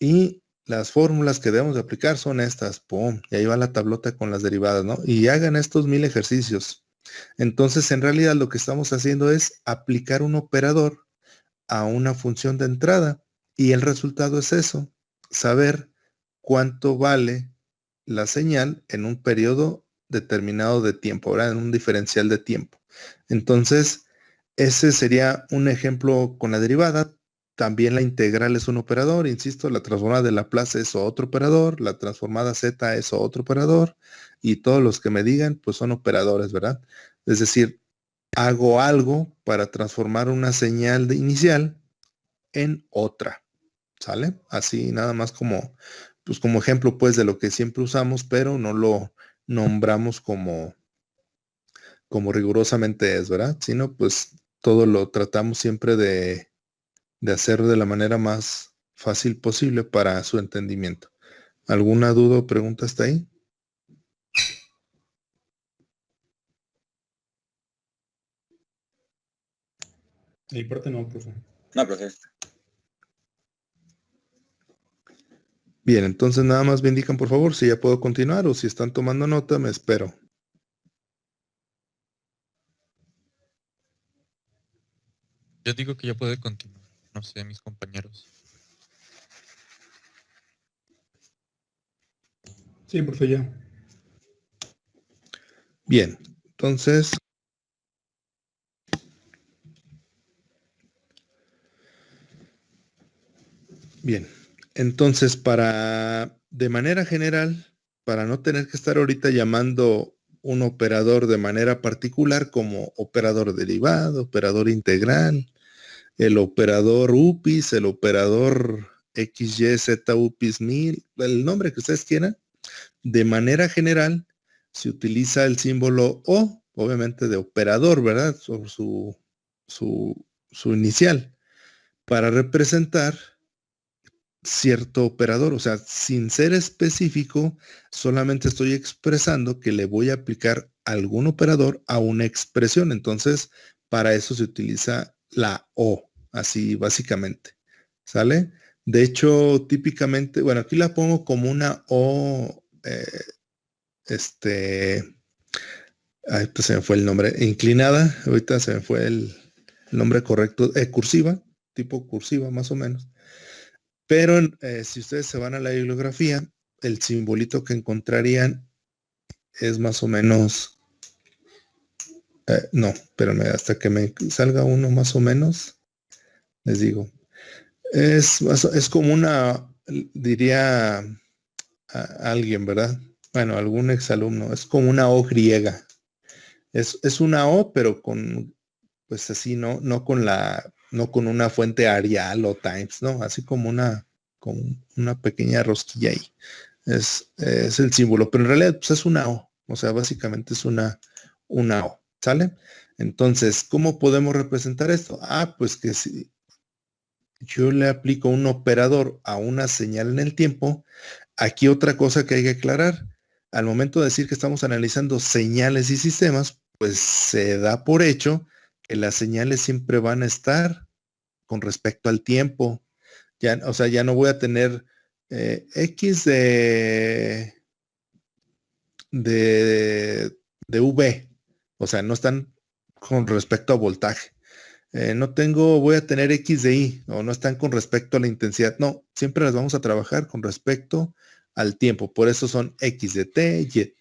Y las fórmulas que debemos de aplicar son estas. ¡Pum! Y ahí va la tablota con las derivadas, ¿no? Y hagan estos 1000 ejercicios. Entonces, en realidad lo que estamos haciendo es aplicar un operador a una función de entrada. Y el resultado es eso, saber cuánto vale la señal en un periodo determinado de tiempo, ¿verdad? En un diferencial de tiempo. Entonces, ese sería un ejemplo con la derivada. También la integral es un operador, insisto, la transformada de Laplace es otro operador, la transformada Z es otro operador, y todos los que me digan, pues son operadores, ¿verdad? Es decir, hago algo para transformar una señal inicial en otra. ¿Sale? Así nada más pues como ejemplo pues de lo que siempre usamos, pero no lo nombramos como rigurosamente es, ¿verdad? Sino pues todo lo tratamos siempre de hacer de la manera más fácil posible para su entendimiento. ¿Alguna duda o pregunta hasta ahí? De mi parte no, profe. No, profe. Bien, entonces nada más me indican por favor si ya puedo continuar o si están tomando nota, me espero. Yo digo que ya puede continuar. No sé, mis compañeros. Sí, profe, ya. Bien, entonces bien, entonces de manera general, para no tener que estar ahorita llamando un operador de manera particular como operador derivado, operador integral, el operador UPIS, el operador XYZ UPIS 1000, el nombre que ustedes quieran, de manera general se utiliza el símbolo O, obviamente de operador, ¿verdad? Sobre su inicial, para representar cierto operador, o sea, sin ser específico, solamente estoy expresando que le voy a aplicar algún operador a una expresión. Entonces, para eso se utiliza la O, así básicamente. ¿Sale? De hecho, típicamente, bueno, aquí la pongo como una O pues se me fue el nombre, inclinada, ahorita se me fue el nombre correcto, cursiva, tipo cursiva más o menos. Pero si ustedes se van a la bibliografía, el simbolito que encontrarían es más o menos, no, espérenme, hasta que me salga uno más o menos, les digo. Es como una, diría alguien, ¿verdad? Bueno, algún exalumno, es como una O griega. Es una O, pero con, pues así, no con una fuente Arial o Times, ¿no? Así como una pequeña rosquilla ahí. Es el símbolo, pero en realidad pues, es una O. O sea, básicamente es una O, ¿sale? Entonces, ¿cómo podemos representar esto? Pues que si yo le aplico un operador a una señal en el tiempo, aquí otra cosa que hay que aclarar. Al momento de decir que estamos analizando señales y sistemas, pues se da por hecho que las señales siempre van a estar con respecto al tiempo. Ya, o sea, ya no voy a tener X de V. O sea, no están con respecto a voltaje. Voy a tener X de Y, o no están con respecto a la intensidad. No, siempre las vamos a trabajar con respecto al tiempo. Por eso son X de T, Y,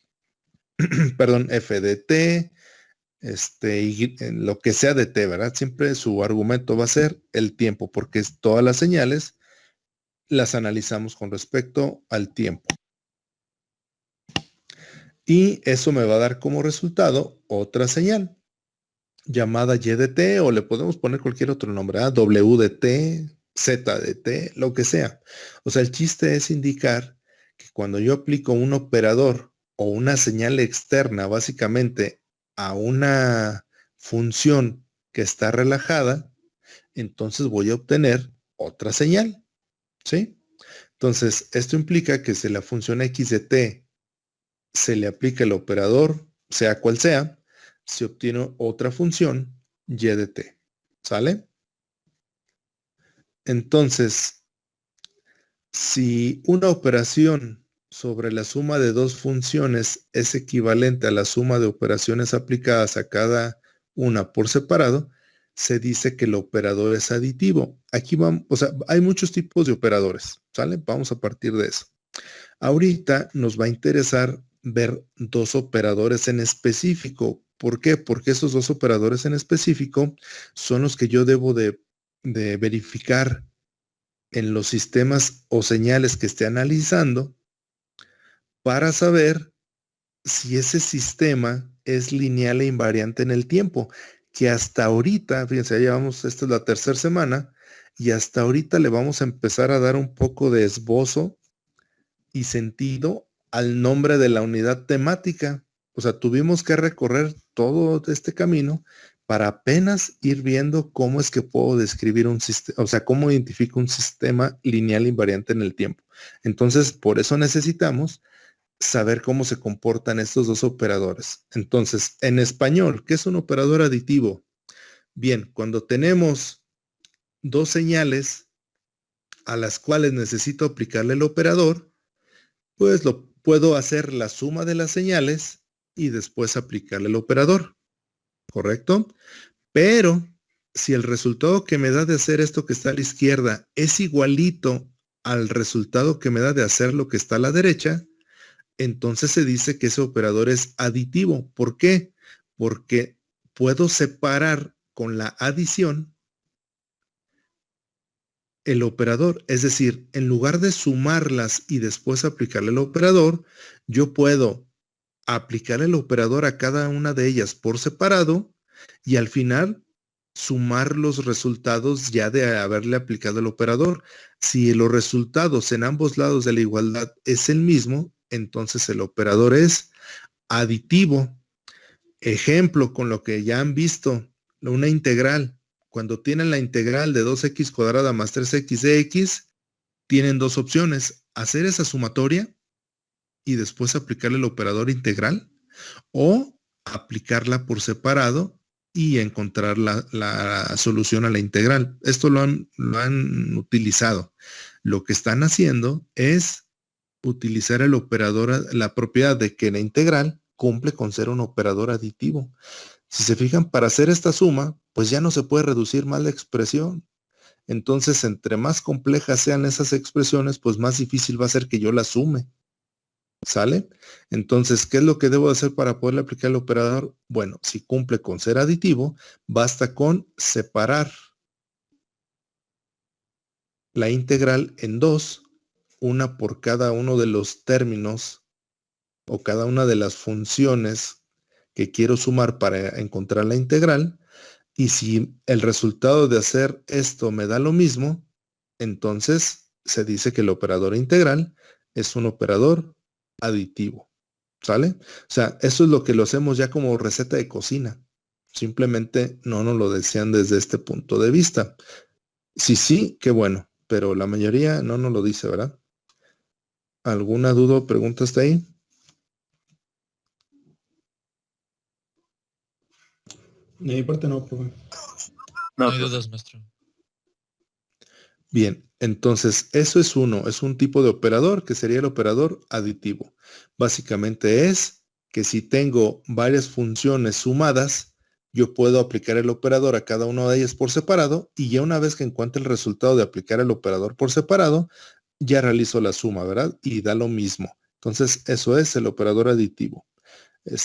perdón, F de T, y lo que sea de T, ¿verdad? Siempre su argumento va a ser el tiempo, porque todas las señales las analizamos con respecto al tiempo. Y eso me va a dar como resultado otra señal llamada Y de T, o le podemos poner cualquier otro nombre, W de T, Z de T, lo que sea. O sea, el chiste es indicar que cuando yo aplico un operador o una señal externa, básicamente, a una función que está relajada, entonces voy a obtener otra señal, ¿sí? Entonces, esto implica que si la función X de T se le aplica el operador, sea cual sea, se obtiene otra función Y de T, ¿sale? Entonces, si una operación sobre la suma de dos funciones es equivalente a la suma de operaciones aplicadas a cada una por separado, se dice que el operador es aditivo. Aquí vamos, o sea, hay muchos tipos de operadores, ¿sale? Vamos a partir de eso. Ahorita nos va a interesar ver dos operadores en específico. ¿Por qué? Porque esos dos operadores en específico son los que yo debo de verificar en los sistemas o señales que esté analizando para saber si ese sistema es lineal e invariante en el tiempo, que hasta ahorita, fíjense, ya llevamos, esta es la tercera semana, y hasta ahorita le vamos a empezar a dar un poco de esbozo y sentido al nombre de la unidad temática. O sea, tuvimos que recorrer todo este camino para apenas ir viendo cómo es que puedo describir un sistema, o sea, cómo identifico un sistema lineal invariante en el tiempo. Entonces, por eso necesitamos saber cómo se comportan estos dos operadores. Entonces, en español, ¿qué es un operador aditivo? Bien, cuando tenemos dos señales a las cuales necesito aplicarle el operador, pues lo puedo hacer la suma de las señales y después aplicarle el operador, ¿correcto? Pero si el resultado que me da de hacer esto que está a la izquierda es igualito al resultado que me da de hacer lo que está a la derecha, entonces se dice que ese operador es aditivo. ¿Por qué? Porque puedo separar con la adición el operador. Es decir, en lugar de sumarlas y después aplicarle el operador, yo puedo aplicar el operador a cada una de ellas por separado y al final sumar los resultados ya de haberle aplicado el operador. Si los resultados en ambos lados de la igualdad es el mismo, entonces el operador es aditivo. Ejemplo con lo que ya han visto, una integral. Cuando tienen la integral de 2x cuadrada más 3x de x, tienen dos opciones: hacer esa sumatoria y después aplicarle el operador integral, o aplicarla por separado y encontrar la solución a la integral. Esto lo han utilizado. Lo que están haciendo es utilizar el operador, la propiedad de que la integral cumple con ser un operador aditivo. Si se fijan, para hacer esta suma, pues ya no se puede reducir más la expresión. Entonces, entre más complejas sean esas expresiones, pues más difícil va a ser que yo las sume. ¿Sale? Entonces, ¿qué es lo que debo hacer para poderle aplicar el operador? Bueno, si cumple con ser aditivo, basta con separar la integral en dos, una por cada uno de los términos o cada una de las funciones que quiero sumar para encontrar la integral. Y si el resultado de hacer esto me da lo mismo, entonces se dice que el operador integral es un operador aditivo. ¿Sale? O sea, eso es lo que lo hacemos ya como receta de cocina. Simplemente no nos lo decían desde este punto de vista. Sí, sí, qué bueno, pero la mayoría no nos lo dice, ¿verdad? ¿Alguna duda o pregunta hasta ahí? De mi parte no, profe. No No, hay profe. dudas, maestro. Bien, entonces eso es un tipo de operador que sería el operador aditivo. Básicamente es que si tengo varias funciones sumadas, yo puedo aplicar el operador a cada una de ellas por separado y ya una vez que encuentre el resultado de aplicar el operador por separado, ya realizo la suma, ¿verdad? Y da lo mismo. Entonces eso es el operador aditivo.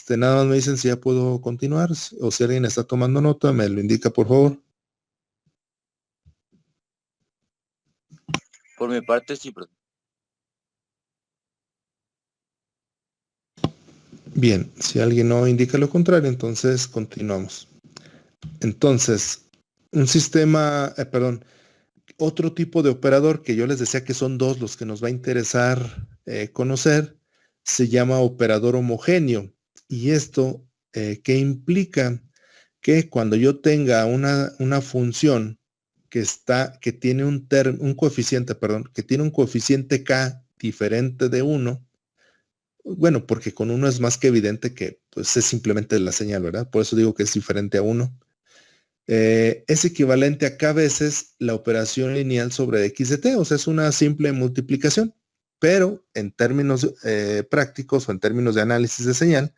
Nada más me dicen si ya puedo continuar o si alguien está tomando nota, me lo indica por favor. Por mi parte, sí, profe. Bien, si alguien no indica lo contrario, entonces continuamos. Entonces, un sistema, otro tipo de operador que yo les decía que son dos los que nos va a interesar conocer, se llama operador homogéneo. Y esto, ¿qué implica? Que cuando yo tenga una función que tiene un coeficiente, que tiene un coeficiente k diferente de 1, bueno, porque con 1 es más que evidente que pues, es simplemente la señal, ¿verdad? Por eso digo que es diferente a 1. Es equivalente a k veces la operación lineal sobre x de t, o sea, es una simple multiplicación, pero en términos prácticos o en términos de análisis de señal,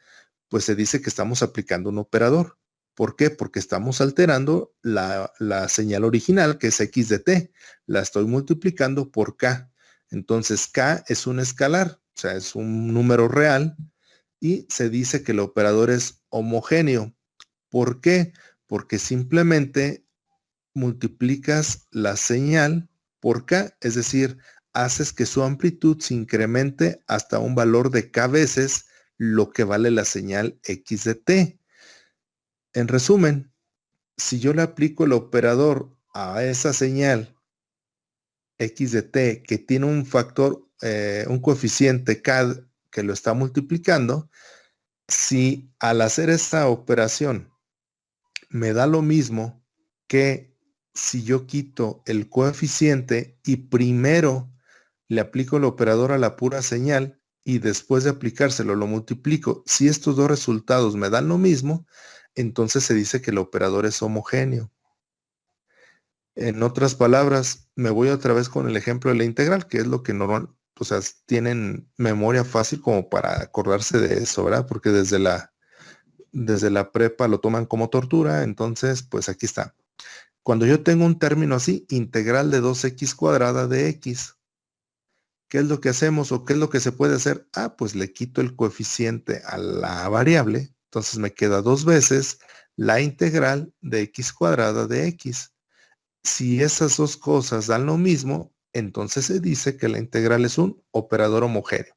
pues se dice que estamos aplicando un operador. ¿Por qué? Porque estamos alterando la señal original, que es x de t, la estoy multiplicando por k. Entonces k es un escalar, o sea, es un número real, y se dice que el operador es homogéneo. ¿Por qué? Porque simplemente multiplicas la señal por k, es decir, haces que su amplitud se incremente hasta un valor de k veces lo que vale la señal x de t. En resumen, si yo le aplico el operador a esa señal x de t que tiene un factor, un coeficiente k que lo está multiplicando, si al hacer esta operación me da lo mismo que si yo quito el coeficiente y primero le aplico el operador a la pura señal y después de aplicárselo lo multiplico, si estos dos resultados me dan lo mismo, entonces se dice que el operador es homogéneo. En otras palabras, me voy otra vez con el ejemplo de la integral, que es lo que normal, o sea, tienen memoria fácil como para acordarse de eso, ¿verdad? Porque desde la prepa lo toman como tortura, entonces pues aquí está. Cuando yo tengo un término así, integral de 2x cuadrada de x, ¿qué es lo que hacemos o qué es lo que se puede hacer? Ah, pues le quito el coeficiente a la variable, entonces me queda 2 veces la integral de x cuadrada de x. Si esas dos cosas dan lo mismo, entonces se dice que la integral es un operador homogéneo.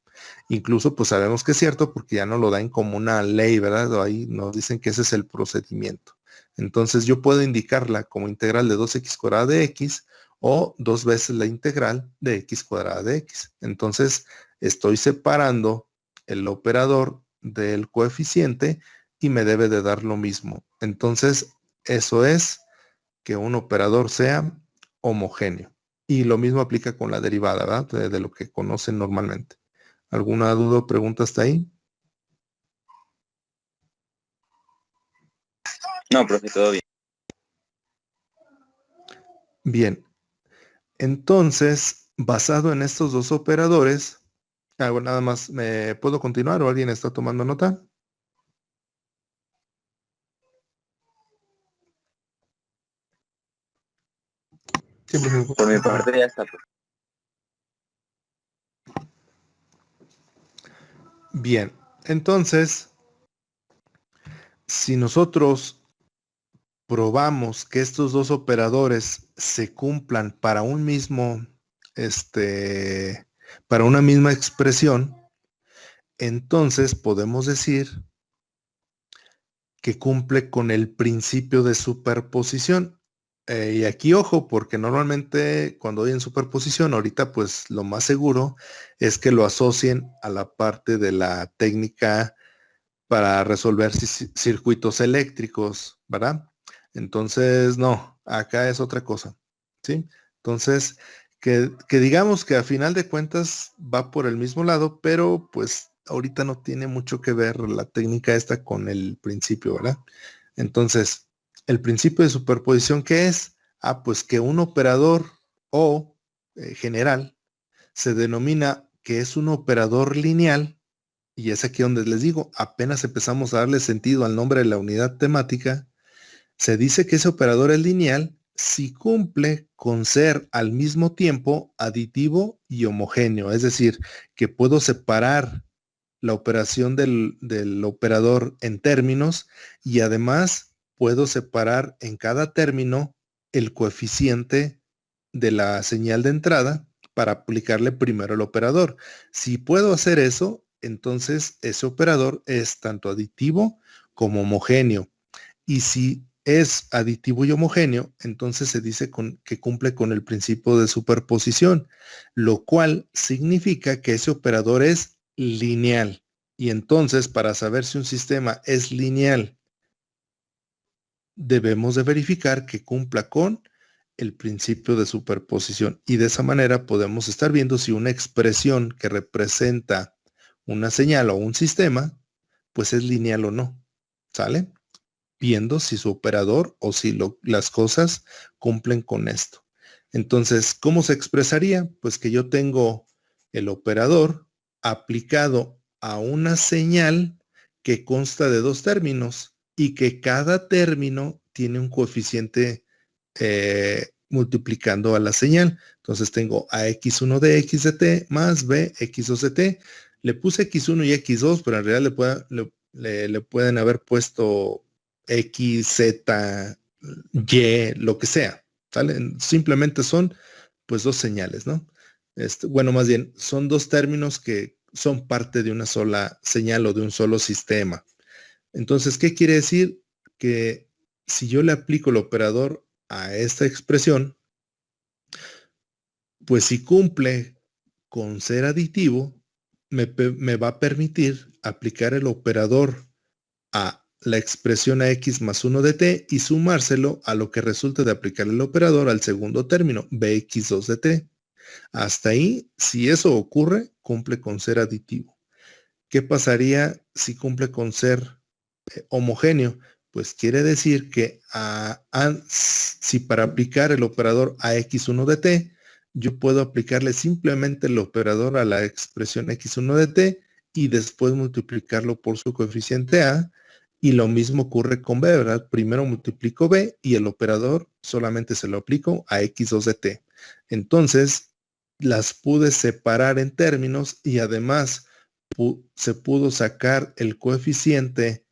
Incluso pues sabemos que es cierto porque ya no lo dan como una ley, ¿verdad? Ahí nos dicen que ese es el procedimiento. Entonces yo puedo indicarla como integral de 2x cuadrada de x o 2 veces la integral de x cuadrada de x. Entonces estoy separando el operador del coeficiente y me debe de dar lo mismo. Entonces eso es que un operador sea homogéneo. Y lo mismo aplica con la derivada, ¿verdad? De lo que conocen normalmente. ¿Alguna duda o pregunta hasta ahí? No, profe, todo bien. Bien. Entonces, basado en estos dos operadores, Bueno, nada más, ¿me puedo continuar o alguien está tomando nota? Sí, profe. Por mi parte ya está, profe. Bien, entonces, si nosotros probamos que estos dos operadores se cumplan para un mismo, para una misma expresión, entonces podemos decir que cumple con el principio de superposición. Y aquí ojo, porque normalmente cuando hay en superposición, ahorita pues lo más seguro es que lo asocien a la parte de la técnica para resolver circuitos eléctricos, ¿verdad? Entonces, no, acá es otra cosa, ¿sí? Entonces, que digamos que a final de cuentas va por el mismo lado, pero pues ahorita no tiene mucho que ver la técnica esta con el principio, ¿verdad? Entonces, el principio de superposición, ¿qué es? Pues que un operador O general se denomina que es un operador lineal, y es aquí donde les digo, apenas empezamos a darle sentido al nombre de la unidad temática. Se dice que ese operador es lineal si cumple con ser al mismo tiempo aditivo y homogéneo. Es decir, que puedo separar la operación del operador en términos y además puedo separar en cada término el coeficiente de la señal de entrada para aplicarle primero el operador. Si puedo hacer eso, entonces ese operador es tanto aditivo como homogéneo. Y si es aditivo y homogéneo, entonces se dice que cumple con el principio de superposición, lo cual significa que ese operador es lineal. Y entonces, para saber si un sistema es lineal, debemos de verificar que cumpla con el principio de superposición. Y de esa manera podemos estar viendo si una expresión que representa una señal o un sistema, pues es lineal o no. ¿Sale? Viendo si su operador o si las cosas cumplen con esto. Entonces, ¿cómo se expresaría? Pues que yo tengo el operador aplicado a una señal que consta de dos términos y que cada término tiene un coeficiente multiplicando a la señal. Entonces tengo a x1 de x de t más b x2 de t. Le puse x1 y x2, pero en realidad le pueden haber puesto X, Z, Y, lo que sea, ¿sale? Simplemente son pues dos señales, ¿no? Bueno, más bien, son dos términos que son parte de una sola señal o de un solo sistema. Entonces, ¿qué quiere decir? Que si yo le aplico el operador a esta expresión, pues si cumple con ser aditivo, me va a permitir aplicar el operador a la expresión a x más 1 de t y sumárselo a lo que resulte de aplicar el operador al segundo término, bx2 de t. Hasta ahí, si eso ocurre, cumple con ser aditivo. ¿Qué pasaría si cumple con ser homogéneo? Pues quiere decir que si para aplicar el operador a x1 de t, yo puedo aplicarle simplemente el operador a la expresión x1 de t y después multiplicarlo por su coeficiente a. Y lo mismo ocurre con b, ¿verdad? Primero multiplico b y el operador solamente se lo aplico a x2 de t. Entonces, las pude separar en términos y además se pudo sacar el coeficiente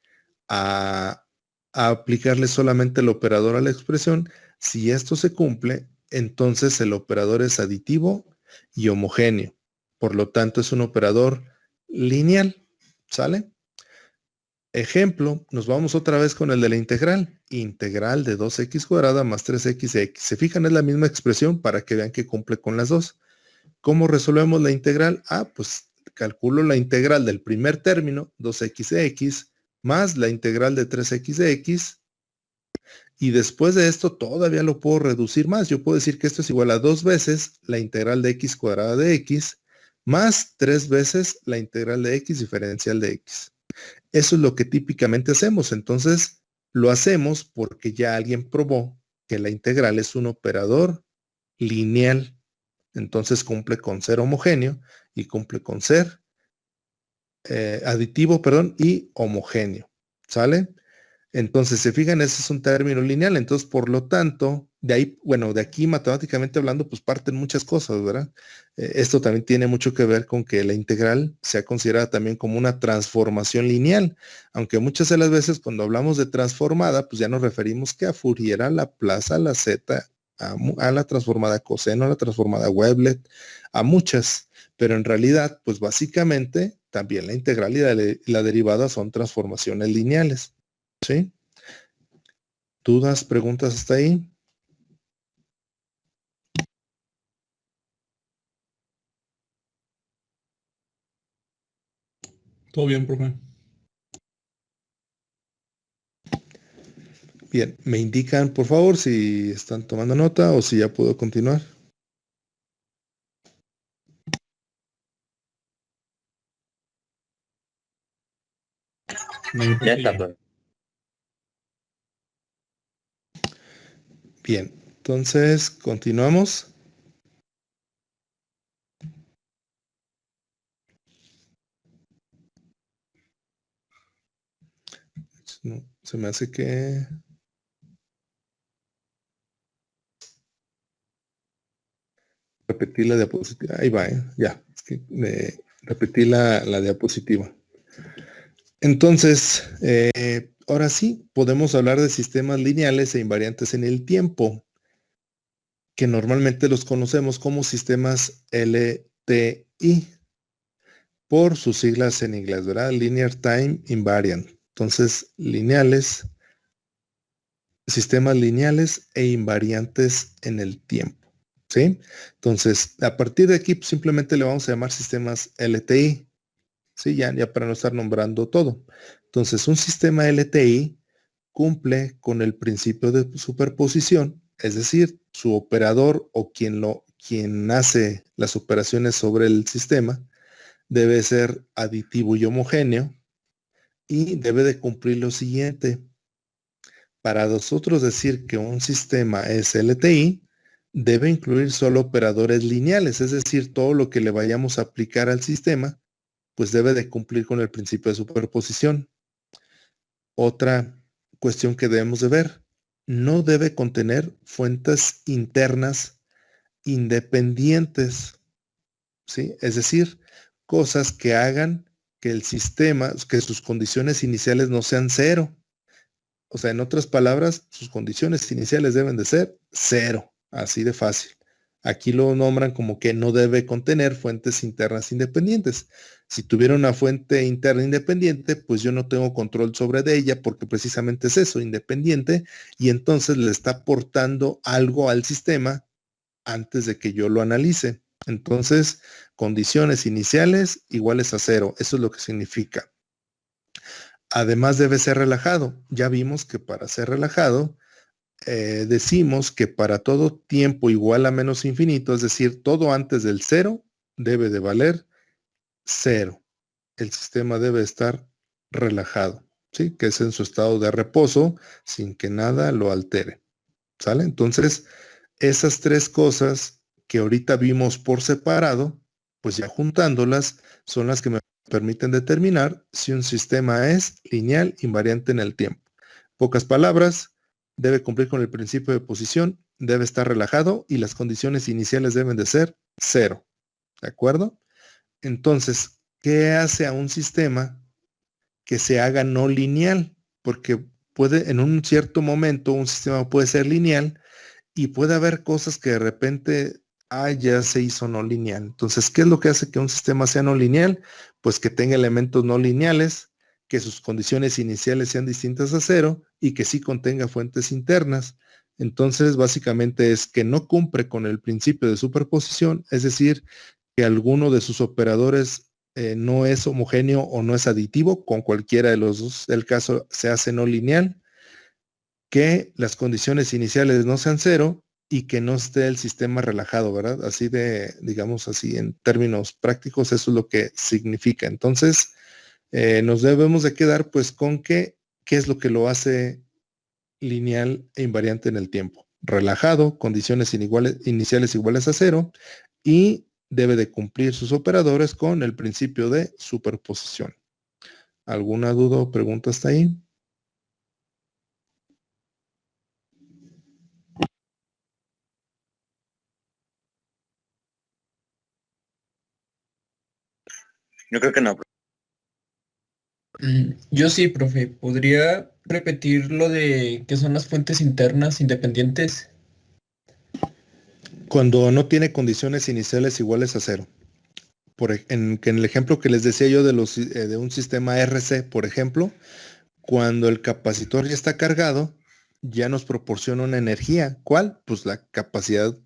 a aplicarle solamente el operador a la expresión. Si esto se cumple, entonces el operador es aditivo y homogéneo. Por lo tanto, es un operador lineal. ¿Sale? Ejemplo, nos vamos otra vez con el de la integral. Integral de 2x cuadrada más 3x. ¿Se fijan? Es la misma expresión para que vean que cumple con las dos. ¿Cómo resolvemos la integral? Pues calculo la integral del primer término, 2x de x, más la integral de 3x de x. Y después de esto todavía lo puedo reducir más. Yo puedo decir que esto es igual a 2 veces la integral de x cuadrada de x, más 3 veces la integral de x diferencial de x. Eso es lo que típicamente hacemos. Entonces, lo hacemos porque ya alguien probó que la integral es un operador lineal. Entonces cumple con ser homogéneo y cumple con ser aditivo, perdón, y homogéneo, ¿sale? Entonces, se fijan, ese es un término lineal, entonces, por lo tanto, de ahí, bueno, de aquí matemáticamente hablando, pues parten muchas cosas, ¿verdad? Esto también tiene mucho que ver con que la integral sea considerada también como una transformación lineal, aunque muchas de las veces cuando hablamos de transformada, pues ya nos referimos que a Fourier, a Laplace, a la Z, a la transformada coseno, a la transformada Webley, a muchas, pero en realidad, pues básicamente, también la integral y la derivada son transformaciones lineales. ¿Sí? ¿Dudas, preguntas hasta ahí? Todo bien, profe. Bien, me indican por favor si están tomando nota o si ya puedo continuar. No, yo creo Ya que está, ya. profe. Bien, entonces continuamos. No, se me hace que... Repetí la diapositiva. Ahí va, ya. Es que repetí la diapositiva. Entonces, ahora sí, podemos hablar de sistemas lineales e invariantes en el tiempo, que normalmente los conocemos como sistemas LTI, por sus siglas en inglés, ¿verdad? Linear Time Invariant. Entonces, lineales, sistemas lineales e invariantes en el tiempo, ¿sí? Entonces, a partir de aquí, pues, simplemente le vamos a llamar sistemas LTI, ¿sí? Ya para no estar nombrando todo. Entonces, un sistema LTI cumple con el principio de superposición, es decir, su operador o quien hace las operaciones sobre el sistema debe ser aditivo y homogéneo y debe de cumplir lo siguiente. Para nosotros decir que un sistema es LTI, debe incluir solo operadores lineales, es decir, todo lo que le vayamos a aplicar al sistema, pues debe de cumplir con el principio de superposición. Otra cuestión que debemos de ver, no debe contener fuentes internas independientes, ¿sí? Es decir, cosas que hagan que el sistema, que sus condiciones iniciales no sean cero. O sea, en otras palabras, sus condiciones iniciales deben de ser cero, así de fácil. Aquí lo nombran como que no debe contener fuentes internas independientes. Si tuviera una fuente interna independiente, pues yo no tengo control sobre de ella porque precisamente es eso, independiente, y entonces le está aportando algo al sistema antes de que yo lo analice. Entonces, condiciones iniciales iguales a cero. Eso es lo que significa. Además debe ser relajado. Ya vimos que para ser relajado, decimos que para todo tiempo igual a menos infinito, es decir, todo antes del cero, debe de valer cero. El sistema debe estar relajado, ¿sí? Que es en su estado de reposo, sin que nada lo altere. ¿Sale? Entonces, esas tres cosas que ahorita vimos por separado, pues ya juntándolas, son las que me permiten determinar si un sistema es lineal invariante en el tiempo. Pocas palabras, debe cumplir con el principio de posición, debe estar relajado y las condiciones iniciales deben de ser cero. ¿De acuerdo? Entonces, ¿qué hace a un sistema que se haga no lineal? Porque puede, en un cierto momento, un sistema puede ser lineal y puede haber cosas que de repente, ya se hizo no lineal. Entonces, ¿qué es lo que hace que un sistema sea no lineal? Pues que tenga elementos no lineales, que sus condiciones iniciales sean distintas a cero y que sí contenga fuentes internas. Entonces, básicamente es que no cumple con el principio de superposición, es decir, que alguno de sus operadores no es homogéneo o no es aditivo, con cualquiera de los dos, el caso se hace no lineal, que las condiciones iniciales no sean cero y que no esté el sistema relajado, ¿verdad? Así de, digamos así, en términos prácticos, eso es lo que significa. Entonces, nos debemos de quedar pues con qué es lo que lo hace lineal e invariante en el tiempo. Relajado, condiciones iniciales iguales a cero y debe de cumplir sus operadores con el principio de superposición. ¿Alguna duda o pregunta hasta ahí? Yo creo que no. Yo sí, profe. ¿Podría repetir lo de qué son las fuentes internas independientes? Cuando no tiene condiciones iniciales iguales a cero. En el ejemplo que les decía yo de un sistema RC, por ejemplo, cuando el capacitor ya está cargado, ya nos proporciona una energía. ¿Cuál? Pues la capacidad,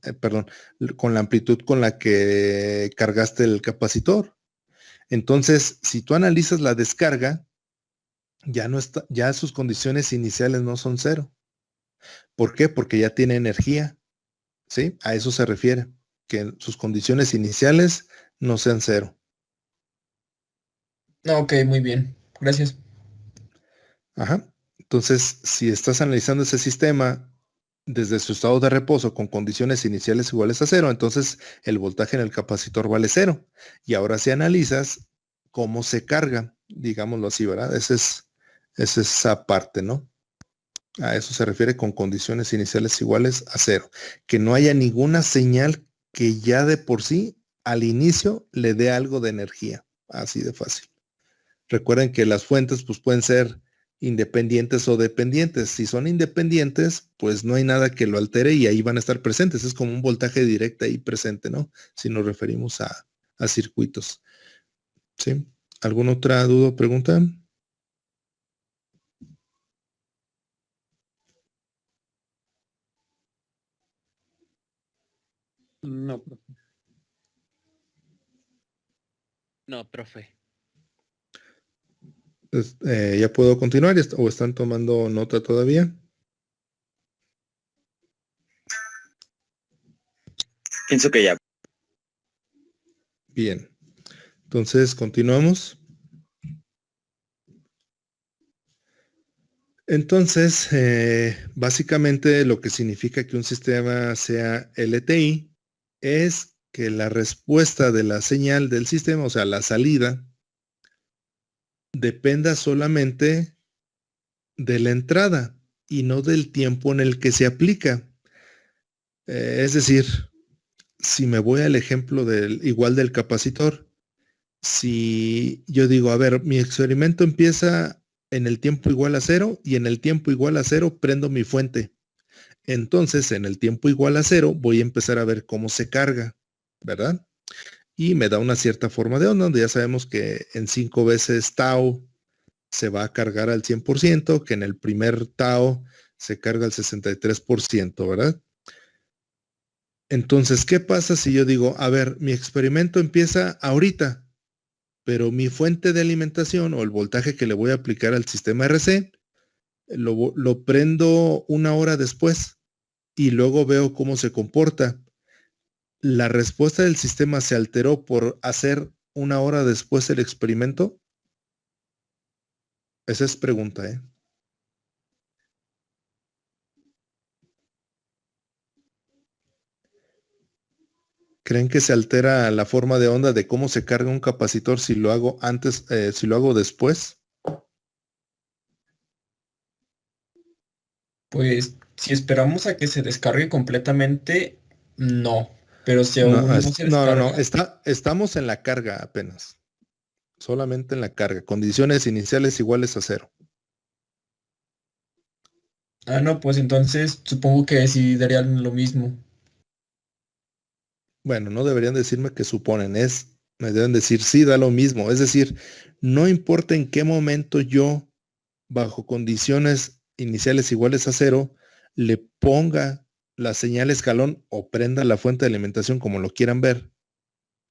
con la amplitud con la que cargaste el capacitor. Entonces, si tú analizas la descarga, ya sus condiciones iniciales no son cero. ¿Por qué? Porque ya tiene energía. ¿Sí? A eso se refiere, que sus condiciones iniciales no sean cero. No, ok, muy bien. Gracias. Ajá. Entonces, si estás analizando ese sistema desde su estado de reposo con condiciones iniciales iguales a cero, entonces el voltaje en el capacitor vale cero. Y ahora si analizas cómo se carga, digámoslo así, ¿verdad? Es esa parte, ¿no? A eso se refiere con condiciones iniciales iguales a cero. Que no haya ninguna señal que ya de por sí al inicio le dé algo de energía. Así de fácil. Recuerden que las fuentes pues pueden ser independientes o dependientes. Si son independientes, pues no hay nada que lo altere y ahí van a estar presentes. Es como un voltaje directo ahí presente, ¿no? Si nos referimos a circuitos. ¿Sí? ¿Alguna otra duda o pregunta? No, profe. No, profe. ¿Ya puedo continuar o están tomando nota todavía? Pienso que ya. Bien. Entonces, continuamos. Entonces, básicamente lo que significa que un sistema sea LTI es que la respuesta de la señal del sistema, o sea, la salida, dependa solamente de la entrada y no del tiempo en el que se aplica. Es decir, si me voy al ejemplo igual del capacitor, si yo digo, a ver, mi experimento empieza en el tiempo igual a cero y en el tiempo igual a cero prendo mi fuente. Entonces, en el tiempo igual a cero voy a empezar a ver cómo se carga, ¿verdad? Y me da una cierta forma de onda, donde ya sabemos que en 5 veces tau se va a cargar al 100%, que en el primer tau se carga al 63%, ¿verdad? Entonces, ¿qué pasa si yo digo, a ver, mi experimento empieza ahorita, pero mi fuente de alimentación o el voltaje que le voy a aplicar al sistema RC, lo prendo 1 hora después y luego veo cómo se comporta? ¿La respuesta del sistema se alteró por hacer 1 hora después el experimento? Esa es pregunta, ¿eh? ¿Creen que se altera la forma de onda de cómo se carga un capacitor si lo hago antes, si lo hago después? Pues si esperamos a que se descargue completamente, no. Pero si No, aún no se no, descarga, estamos en la carga apenas. Solamente en la carga. Condiciones iniciales iguales a cero. no, pues entonces supongo que sí darían lo mismo. Bueno, no deberían decirme que suponen, me deben decir sí, da lo mismo. Es decir, no importa en qué momento yo, bajo condiciones iniciales iguales a cero, le ponga la señal escalón o prenda la fuente de alimentación, como lo quieran ver,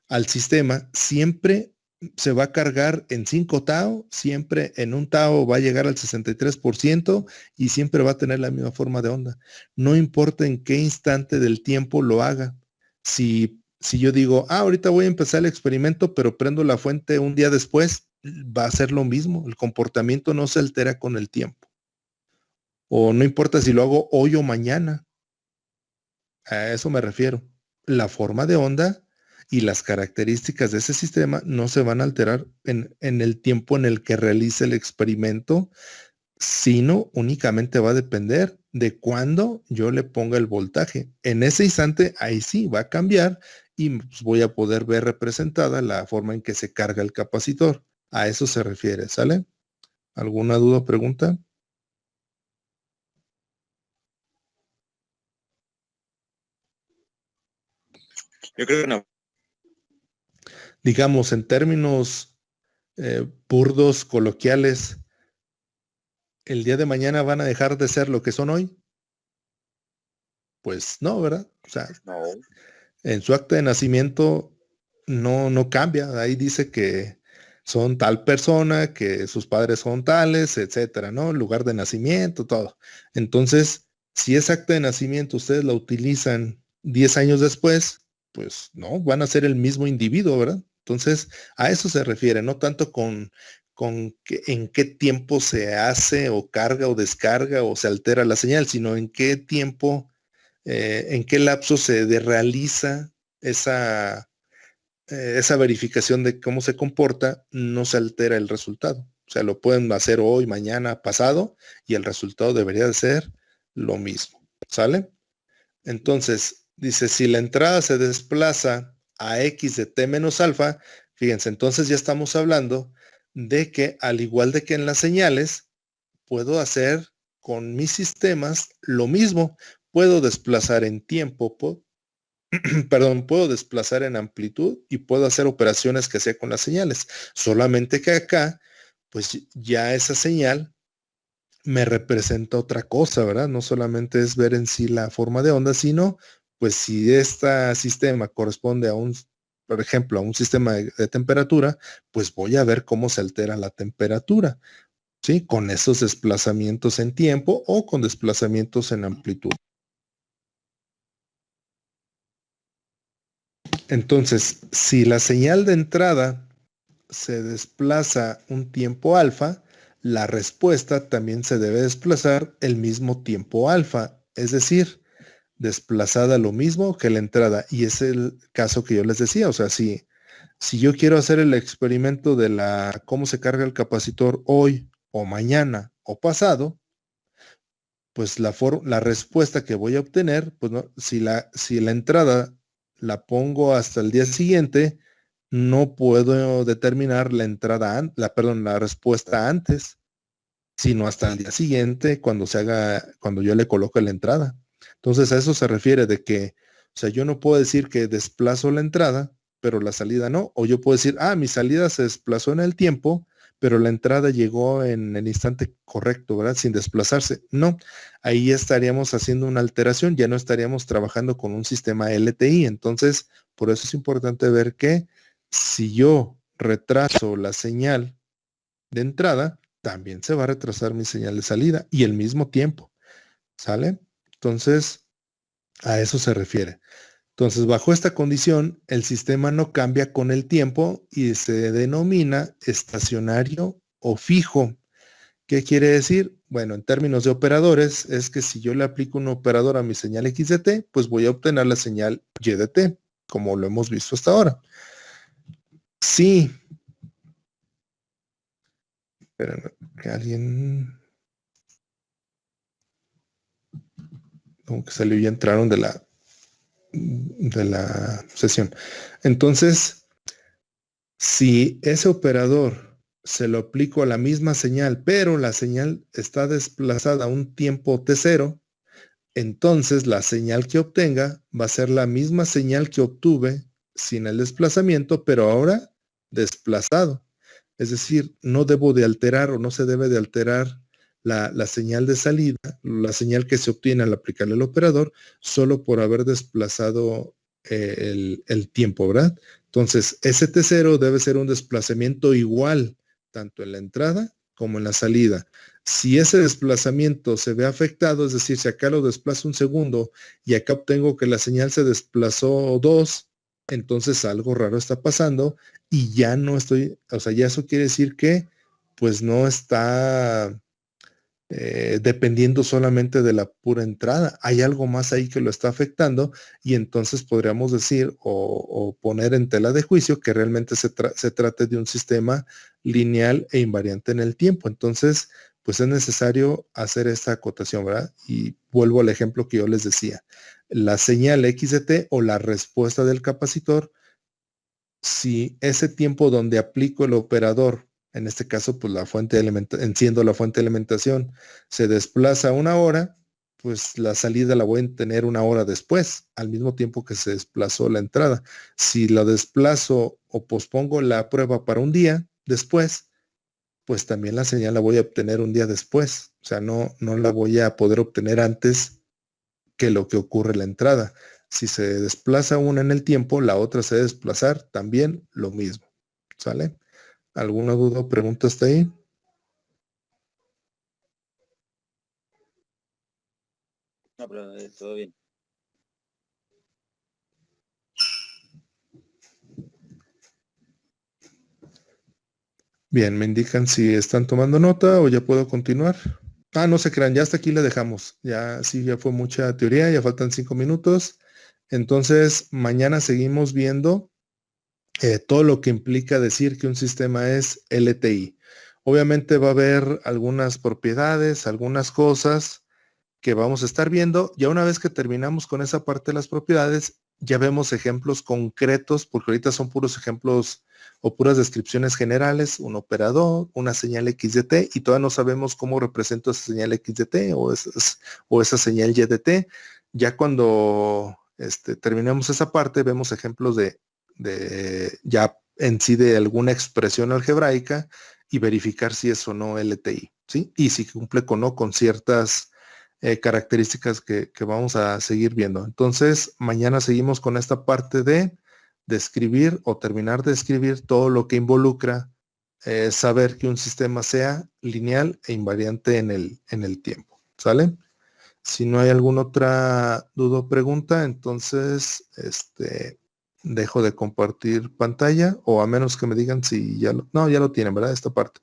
al sistema, siempre se va a cargar en 5 tau, siempre en un tau va a llegar al 63% y siempre va a tener la misma forma de onda. No importa en qué instante del tiempo lo haga. Si yo digo, ahorita voy a empezar el experimento, pero prendo la fuente un día después, va a ser lo mismo. El comportamiento no se altera con el tiempo. O no importa si lo hago hoy o mañana. A eso me refiero. La forma de onda y las características de ese sistema no se van a alterar en el tiempo en el que realice el experimento, sino únicamente va a depender de cuándo yo le ponga el voltaje. En ese instante, ahí sí va a cambiar y pues, voy a poder ver representada la forma en que se carga el capacitor. A eso se refiere, ¿sale? ¿Alguna duda o pregunta? Yo creo que no. Digamos, en términos burdos, coloquiales, ¿el día de mañana van a dejar de ser lo que son hoy? Pues no, ¿verdad? O sea, No. en su acta de nacimiento no cambia. Ahí dice que son tal persona, que sus padres son tales, etcétera, ¿no? Lugar de nacimiento, todo. Entonces, si esa acta de nacimiento ustedes la utilizan 10 años después, pues no, van a ser el mismo individuo, ¿verdad? Entonces, a eso se refiere, no tanto con en qué tiempo se hace o carga o descarga o se altera la señal, sino en qué tiempo, en qué lapso se realiza esa verificación de cómo se comporta, no se altera el resultado. O sea, lo pueden hacer hoy, mañana, pasado, y el resultado debería de ser lo mismo. ¿Sale? Entonces, dice, si la entrada se desplaza a x de t menos alfa, fíjense, entonces ya estamos hablando de que, al igual de que en las señales, puedo hacer con mis sistemas lo mismo. Puedo desplazar en tiempo, perdón, puedo desplazar en amplitud y puedo hacer operaciones que sea con las señales. Solamente que acá, pues ya esa señal me representa otra cosa, ¿verdad? No solamente es ver en sí la forma de onda, sino pues si este sistema corresponde a por ejemplo, a un sistema de temperatura, pues voy a ver cómo se altera la temperatura, ¿sí? Con esos desplazamientos en tiempo o con desplazamientos en amplitud. Entonces, si la señal de entrada se desplaza un tiempo alfa, la respuesta también se debe desplazar el mismo tiempo alfa, es decir, desplazada lo mismo que la entrada. Y es el caso que yo les decía, o sea, si yo quiero hacer el experimento de cómo se carga el capacitor hoy o mañana o pasado, pues la respuesta que voy a obtener, pues no, si la entrada la pongo hasta el día siguiente, no puedo determinar la respuesta antes, sino hasta el día siguiente cuando yo le coloque la entrada. Entonces a eso se refiere de que, o sea, yo no puedo decir que desplazo la entrada, pero la salida no, o yo puedo decir, mi salida se desplazó en el tiempo, pero la entrada llegó en el instante correcto, ¿verdad? Sin desplazarse. No, ahí estaríamos haciendo una alteración, ya no estaríamos trabajando con un sistema LTI. Entonces, por eso es importante ver que si yo retraso la señal de entrada, también se va a retrasar mi señal de salida y el mismo tiempo. ¿Sale? Entonces, a eso se refiere. Entonces, bajo esta condición, el sistema no cambia con el tiempo y se denomina estacionario o fijo. ¿Qué quiere decir? Bueno, en términos de operadores, es que si yo le aplico un operador a mi señal X de t, pues voy a obtener la señal Y de t, como lo hemos visto hasta ahora. Sí. Espérenme, que alguien... Como que salió y entraron de la sesión. Entonces, si ese operador se lo aplico a la misma señal, pero la señal está desplazada a un tiempo t0, entonces la señal que obtenga va a ser la misma señal que obtuve sin el desplazamiento, pero ahora desplazado. Es decir, no debo de alterar o no se debe de alterar la señal de salida, la señal que se obtiene al aplicarle el operador, solo por haber desplazado el tiempo, ¿verdad? Entonces, ese T0 debe ser un desplazamiento igual, tanto en la entrada como en la salida. Si ese desplazamiento se ve afectado, es decir, si acá lo desplazo un segundo y acá obtengo que la señal se desplazó 2, entonces algo raro está pasando y ya no estoy, o sea, ya eso quiere decir que pues no está dependiendo solamente de la pura entrada. Hay algo más ahí que lo está afectando y entonces podríamos decir o poner en tela de juicio que realmente se trate de un sistema lineal e invariante en el tiempo. Entonces, pues es necesario hacer esta acotación, ¿verdad? Y vuelvo al ejemplo que yo les decía. La señal X de t o la respuesta del capacitor, si ese tiempo donde aplico el operador, en este caso, pues enciendo la fuente de alimentación, se desplaza 1 hora, pues la salida la voy a tener 1 hora después, al mismo tiempo que se desplazó la entrada. Si la desplazo o pospongo la prueba para un día después, pues también la señal la voy a obtener un día después. O sea, no la voy a poder obtener antes que lo que ocurre en la entrada. Si se desplaza una en el tiempo, la otra se debe desplazar también lo mismo. ¿Sale? ¿Alguna duda o pregunta hasta ahí? No, pero todo bien. Bien, me indican si están tomando nota o ya puedo continuar. No se crean, ya hasta aquí le dejamos. Ya sí, ya fue mucha teoría, ya faltan 5 minutos. Entonces, mañana seguimos viendo todo lo que implica decir que un sistema es LTI. Obviamente va a haber algunas propiedades, algunas cosas que vamos a estar viendo. Ya una vez que terminamos con esa parte de las propiedades, ya vemos ejemplos concretos, porque ahorita son puros ejemplos o puras descripciones generales, un operador, una señal X de t, y todavía no sabemos cómo represento esa señal X de t o esa señal Y de t. Ya cuando terminemos esa parte, vemos ejemplos de ya en sí de alguna expresión algebraica y verificar si es o no LTI, ¿sí? Y si cumple o no con ciertas características que vamos a seguir viendo. Entonces, mañana seguimos con esta parte de describir o terminar de escribir todo lo que involucra saber que un sistema sea lineal e invariante en el tiempo. ¿Sale? Si no hay alguna otra duda o pregunta, entonces dejo de compartir pantalla, o a menos que me digan si ya ya lo tienen, ¿verdad? Esta parte.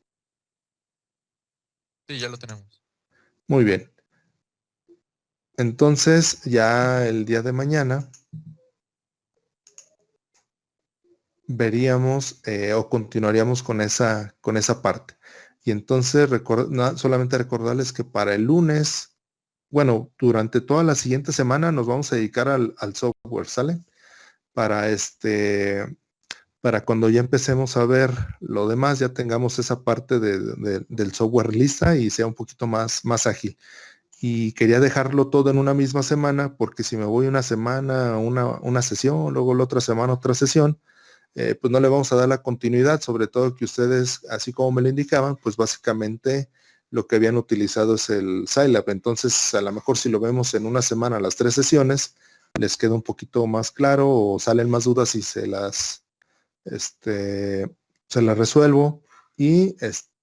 Sí, ya lo tenemos. Muy bien. Entonces, ya el día de mañana veríamos o continuaríamos con esa parte. Y entonces, solamente recordarles que para el lunes, bueno, durante toda la siguiente semana nos vamos a dedicar al software, ¿sale? Para cuando ya empecemos a ver lo demás, ya tengamos esa parte del software lista y sea un poquito más ágil. Y quería dejarlo todo en una misma semana, porque si me voy una semana, una sesión, luego la otra semana otra sesión, pues no le vamos a dar la continuidad, sobre todo que ustedes, así como me lo indicaban, pues básicamente lo que habían utilizado es el Scilab. Entonces, a lo mejor si lo vemos en una semana las 3 sesiones, les queda un poquito más claro o salen más dudas y se las resuelvo y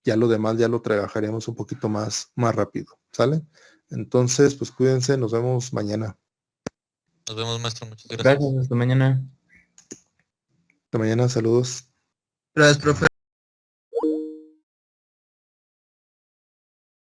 ya lo demás ya lo trabajaremos un poquito más rápido, ¿sale? Entonces, pues cuídense, nos vemos mañana. Nos vemos, maestro. Muchas gracias. Gracias, hasta mañana. Hasta mañana, saludos. Gracias, profe.